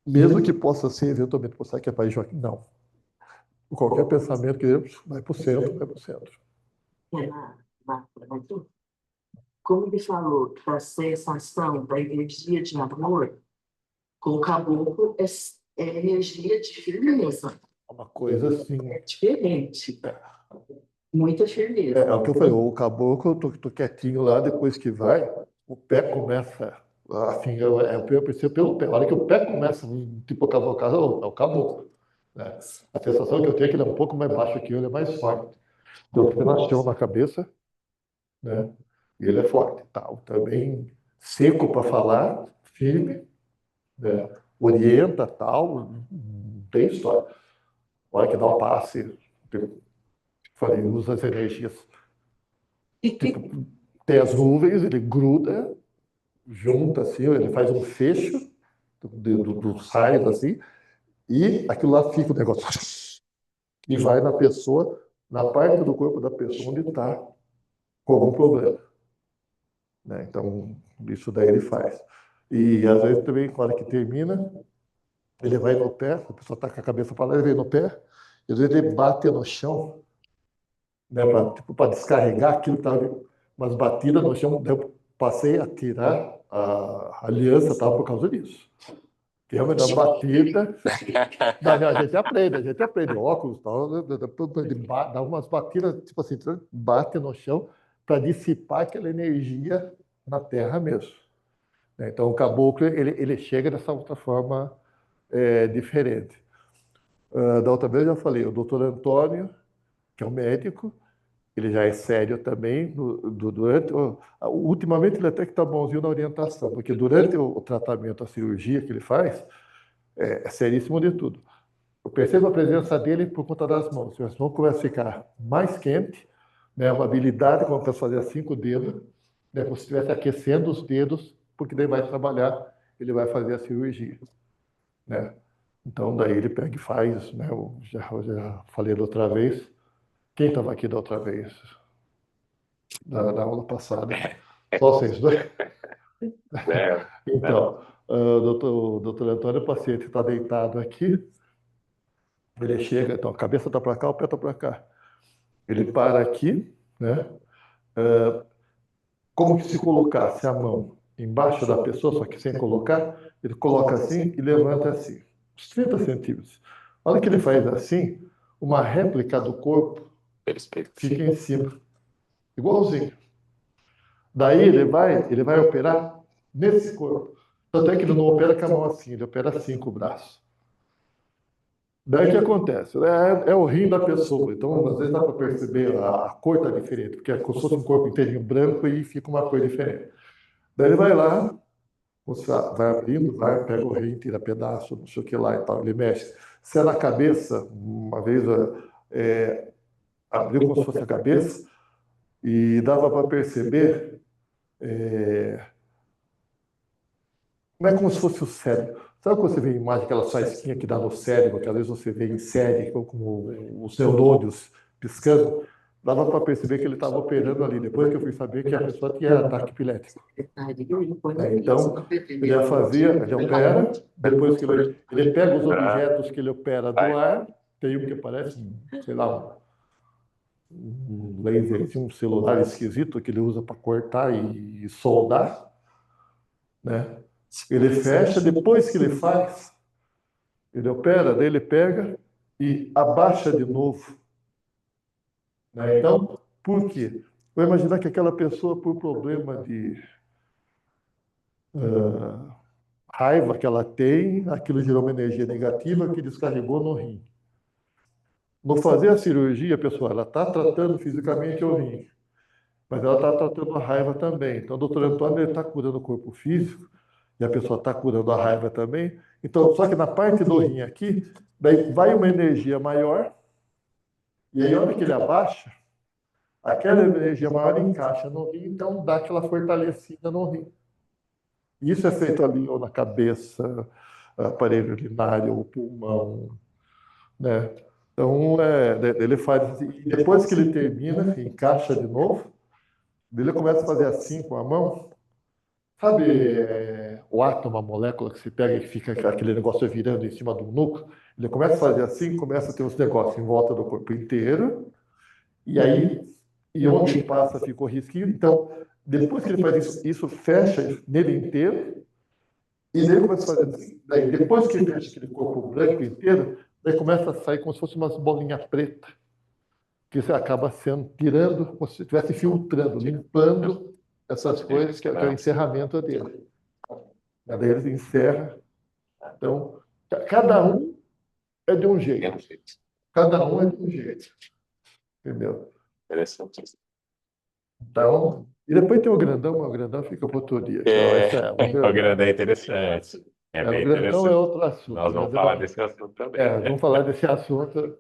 Mesmo que possa ser, eventualmente, postar que é Pai Joaquim, não. Qualquer pensamento que vai para o centro, vai para o centro. Como ele falou da sensação da energia de amor, com o caboclo é energia de firmeza. Uma coisa assim. É diferente. Muita firmeza. É o que eu falei, o caboclo, eu tô quietinho lá, depois que vai, o pé começa, assim, eu percebo pelo pé. A hora que o pé começa, tipo, cavocado, é o caboclo. Né? A sensação que eu tenho é que ele é um pouco mais baixo que eu, ele é mais forte. Então, eu na chão na cabeça, né? E ele é forte, tal. Também seco para falar, firme, né? Orienta, tal, não tem história. A hora que dá o passe, falei, usa as energias. Tipo, tem as nuvens, ele gruda, junta assim, ele faz um fecho dos raios assim, e aquilo lá fica o negócio. E vai na pessoa, na parte do corpo da pessoa onde está com algum problema. Né? Então, isso daí ele faz. E às vezes também, na hora que termina, ele vai no pé, a pessoa está com a cabeça para lá, ele vem no pé, e às vezes ele bate no chão, né, para descarregar aquilo que estava umas batidas no chão. Eu passei a tirar a aliança tal por causa disso. Que realmente uma batida. A gente aprende óculos tal, dá umas batidas, tipo assim, bate no chão para dissipar aquela energia na terra mesmo. Então o caboclo ele chega dessa outra forma diferente. Da outra vez eu já falei, o doutor Antônio, que é um médico, ele já é sério também. Ultimamente ele até que está bonzinho na orientação, porque durante o tratamento, a cirurgia que ele faz, é seríssimo de tudo. Eu percebo a presença dele por conta das mãos. As mãos começam a ficar mais quentes, né? Uma habilidade como para fazer assim com o dedo, né? Como se estivesse aquecendo os dedos, porque daí vai trabalhar, ele vai fazer a cirurgia. Né? Então daí ele pega e faz, né? Eu já falei da outra vez. Quem estava aqui da outra vez? Da aula passada. Só vocês dois? Então, o doutor Antônio, o paciente está deitado aqui, ele chega, então a cabeça está para cá, o pé está para cá. Ele para aqui, né? Como que se colocasse a mão embaixo da pessoa, só que sem colocar, ele coloca assim e levanta assim, uns 30 centímetros. A hora que ele faz assim, uma réplica do corpo fica em cima, igualzinho. Daí ele vai operar nesse corpo. Tanto é que ele não opera com a mão assim, ele opera assim com o braço. Daí o que acontece? É o rim da pessoa. Então, às vezes dá para perceber a cor está diferente, porque é como se fosse um corpo inteirinho branco e fica uma cor diferente. Daí ele vai lá, vai abrindo, pega o rim, tira pedaço, não sei o que lá e tal, ele mexe. Se é na cabeça, uma vez abriu como se fosse a cabeça e dava para perceber. Não é como se fosse o cérebro. Sabe quando você vê a imagem, aquela faísquinha que dá no cérebro, que às vezes você vê em série, como os neurônios piscando? Dava para perceber que ele estava operando ali. Depois que eu fui saber que a pessoa tinha ataque epilético. Então, ele opera, depois que ele pega os objetos que ele opera do ar, tem um que parece, sei lá, um laser, um celular esquisito que ele usa para cortar e soldar, né? Ele fecha, depois que ele faz, ele opera, daí ele pega e abaixa de novo, né? Então, por quê? Vou imaginar que aquela pessoa, por problema de raiva que ela tem, aquilo gerou uma energia negativa que descarregou no rim. No fazer a cirurgia, pessoal, ela está tratando fisicamente o rim, mas ela está tratando a raiva também. Então, o doutor Antônio está curando o corpo físico e a pessoa está curando a raiva também. Então, só que na parte do rim aqui, daí vai uma energia maior, e aí, a hora que ele abaixa, aquela energia maior encaixa no rim, então dá aquela fortalecida no rim. Isso é feito ali ou na cabeça, aparelho urinário, ou pulmão, né? Então, ele faz assim, e depois que ele termina, encaixa de novo, ele começa a fazer assim com a mão. Sabe, o átomo, a molécula que se pega e fica aquele negócio virando em cima do núcleo? Ele começa a fazer assim, começa a ter uns negócios em volta do corpo inteiro, e aí, e onde passa ficou risquinho. Então, depois que ele faz isso, isso fecha nele inteiro, e daí ele começa a fazer assim. Daí, depois que ele fecha aquele corpo branco inteiro, daí começa a sair como se fosse umas bolinhas pretas, que você acaba tirando, como se estivesse filtrando, limpando essas coisas, que é o encerramento dele. Daí ele encerra. Então, cada um é de um jeito. Cada um é de um jeito. Entendeu? Interessante. Então, e depois tem o grandão, mas o grandão fica para outro dia. O grande é interessante. É O bem grandão é interessante. outro assunto. Nós vamos falar desse assunto também. Vamos falar desse assunto.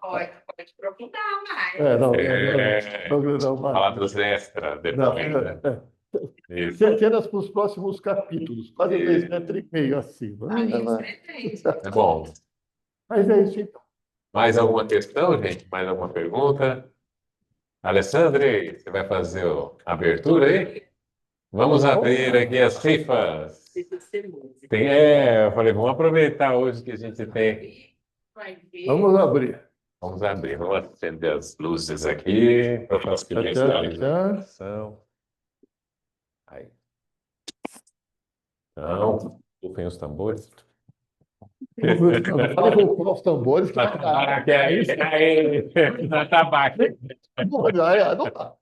Pode aprofundar mais. Não, É, o grandão mais. falar dos extras Não, depois, né? Isso. cenas para os próximos capítulos, quase 2,5 metros assim. É bom. Mas é isso, então. Mais alguma questão, gente? Mais alguma pergunta? Alessandre, você vai fazer a abertura aí? Vamos abrir aqui as rifas. Eu falei, vamos aproveitar hoje que a gente tem. Vamos abrir. Vamos abrir, vamos acender as luzes aqui para facilitar a visualização. Aí. Então, tufem os tambores. Não fale com os tambores que Que é isso aí, na tabaco. não dá.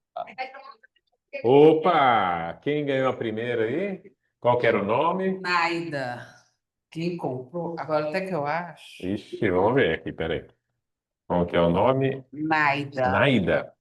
Opa, quem ganhou a primeira aí? Qual que era o nome? Naida. Quem comprou? Agora até que eu acho. Ixi, vamos ver aqui, peraí. Qual que é o nome? Naida. Naida.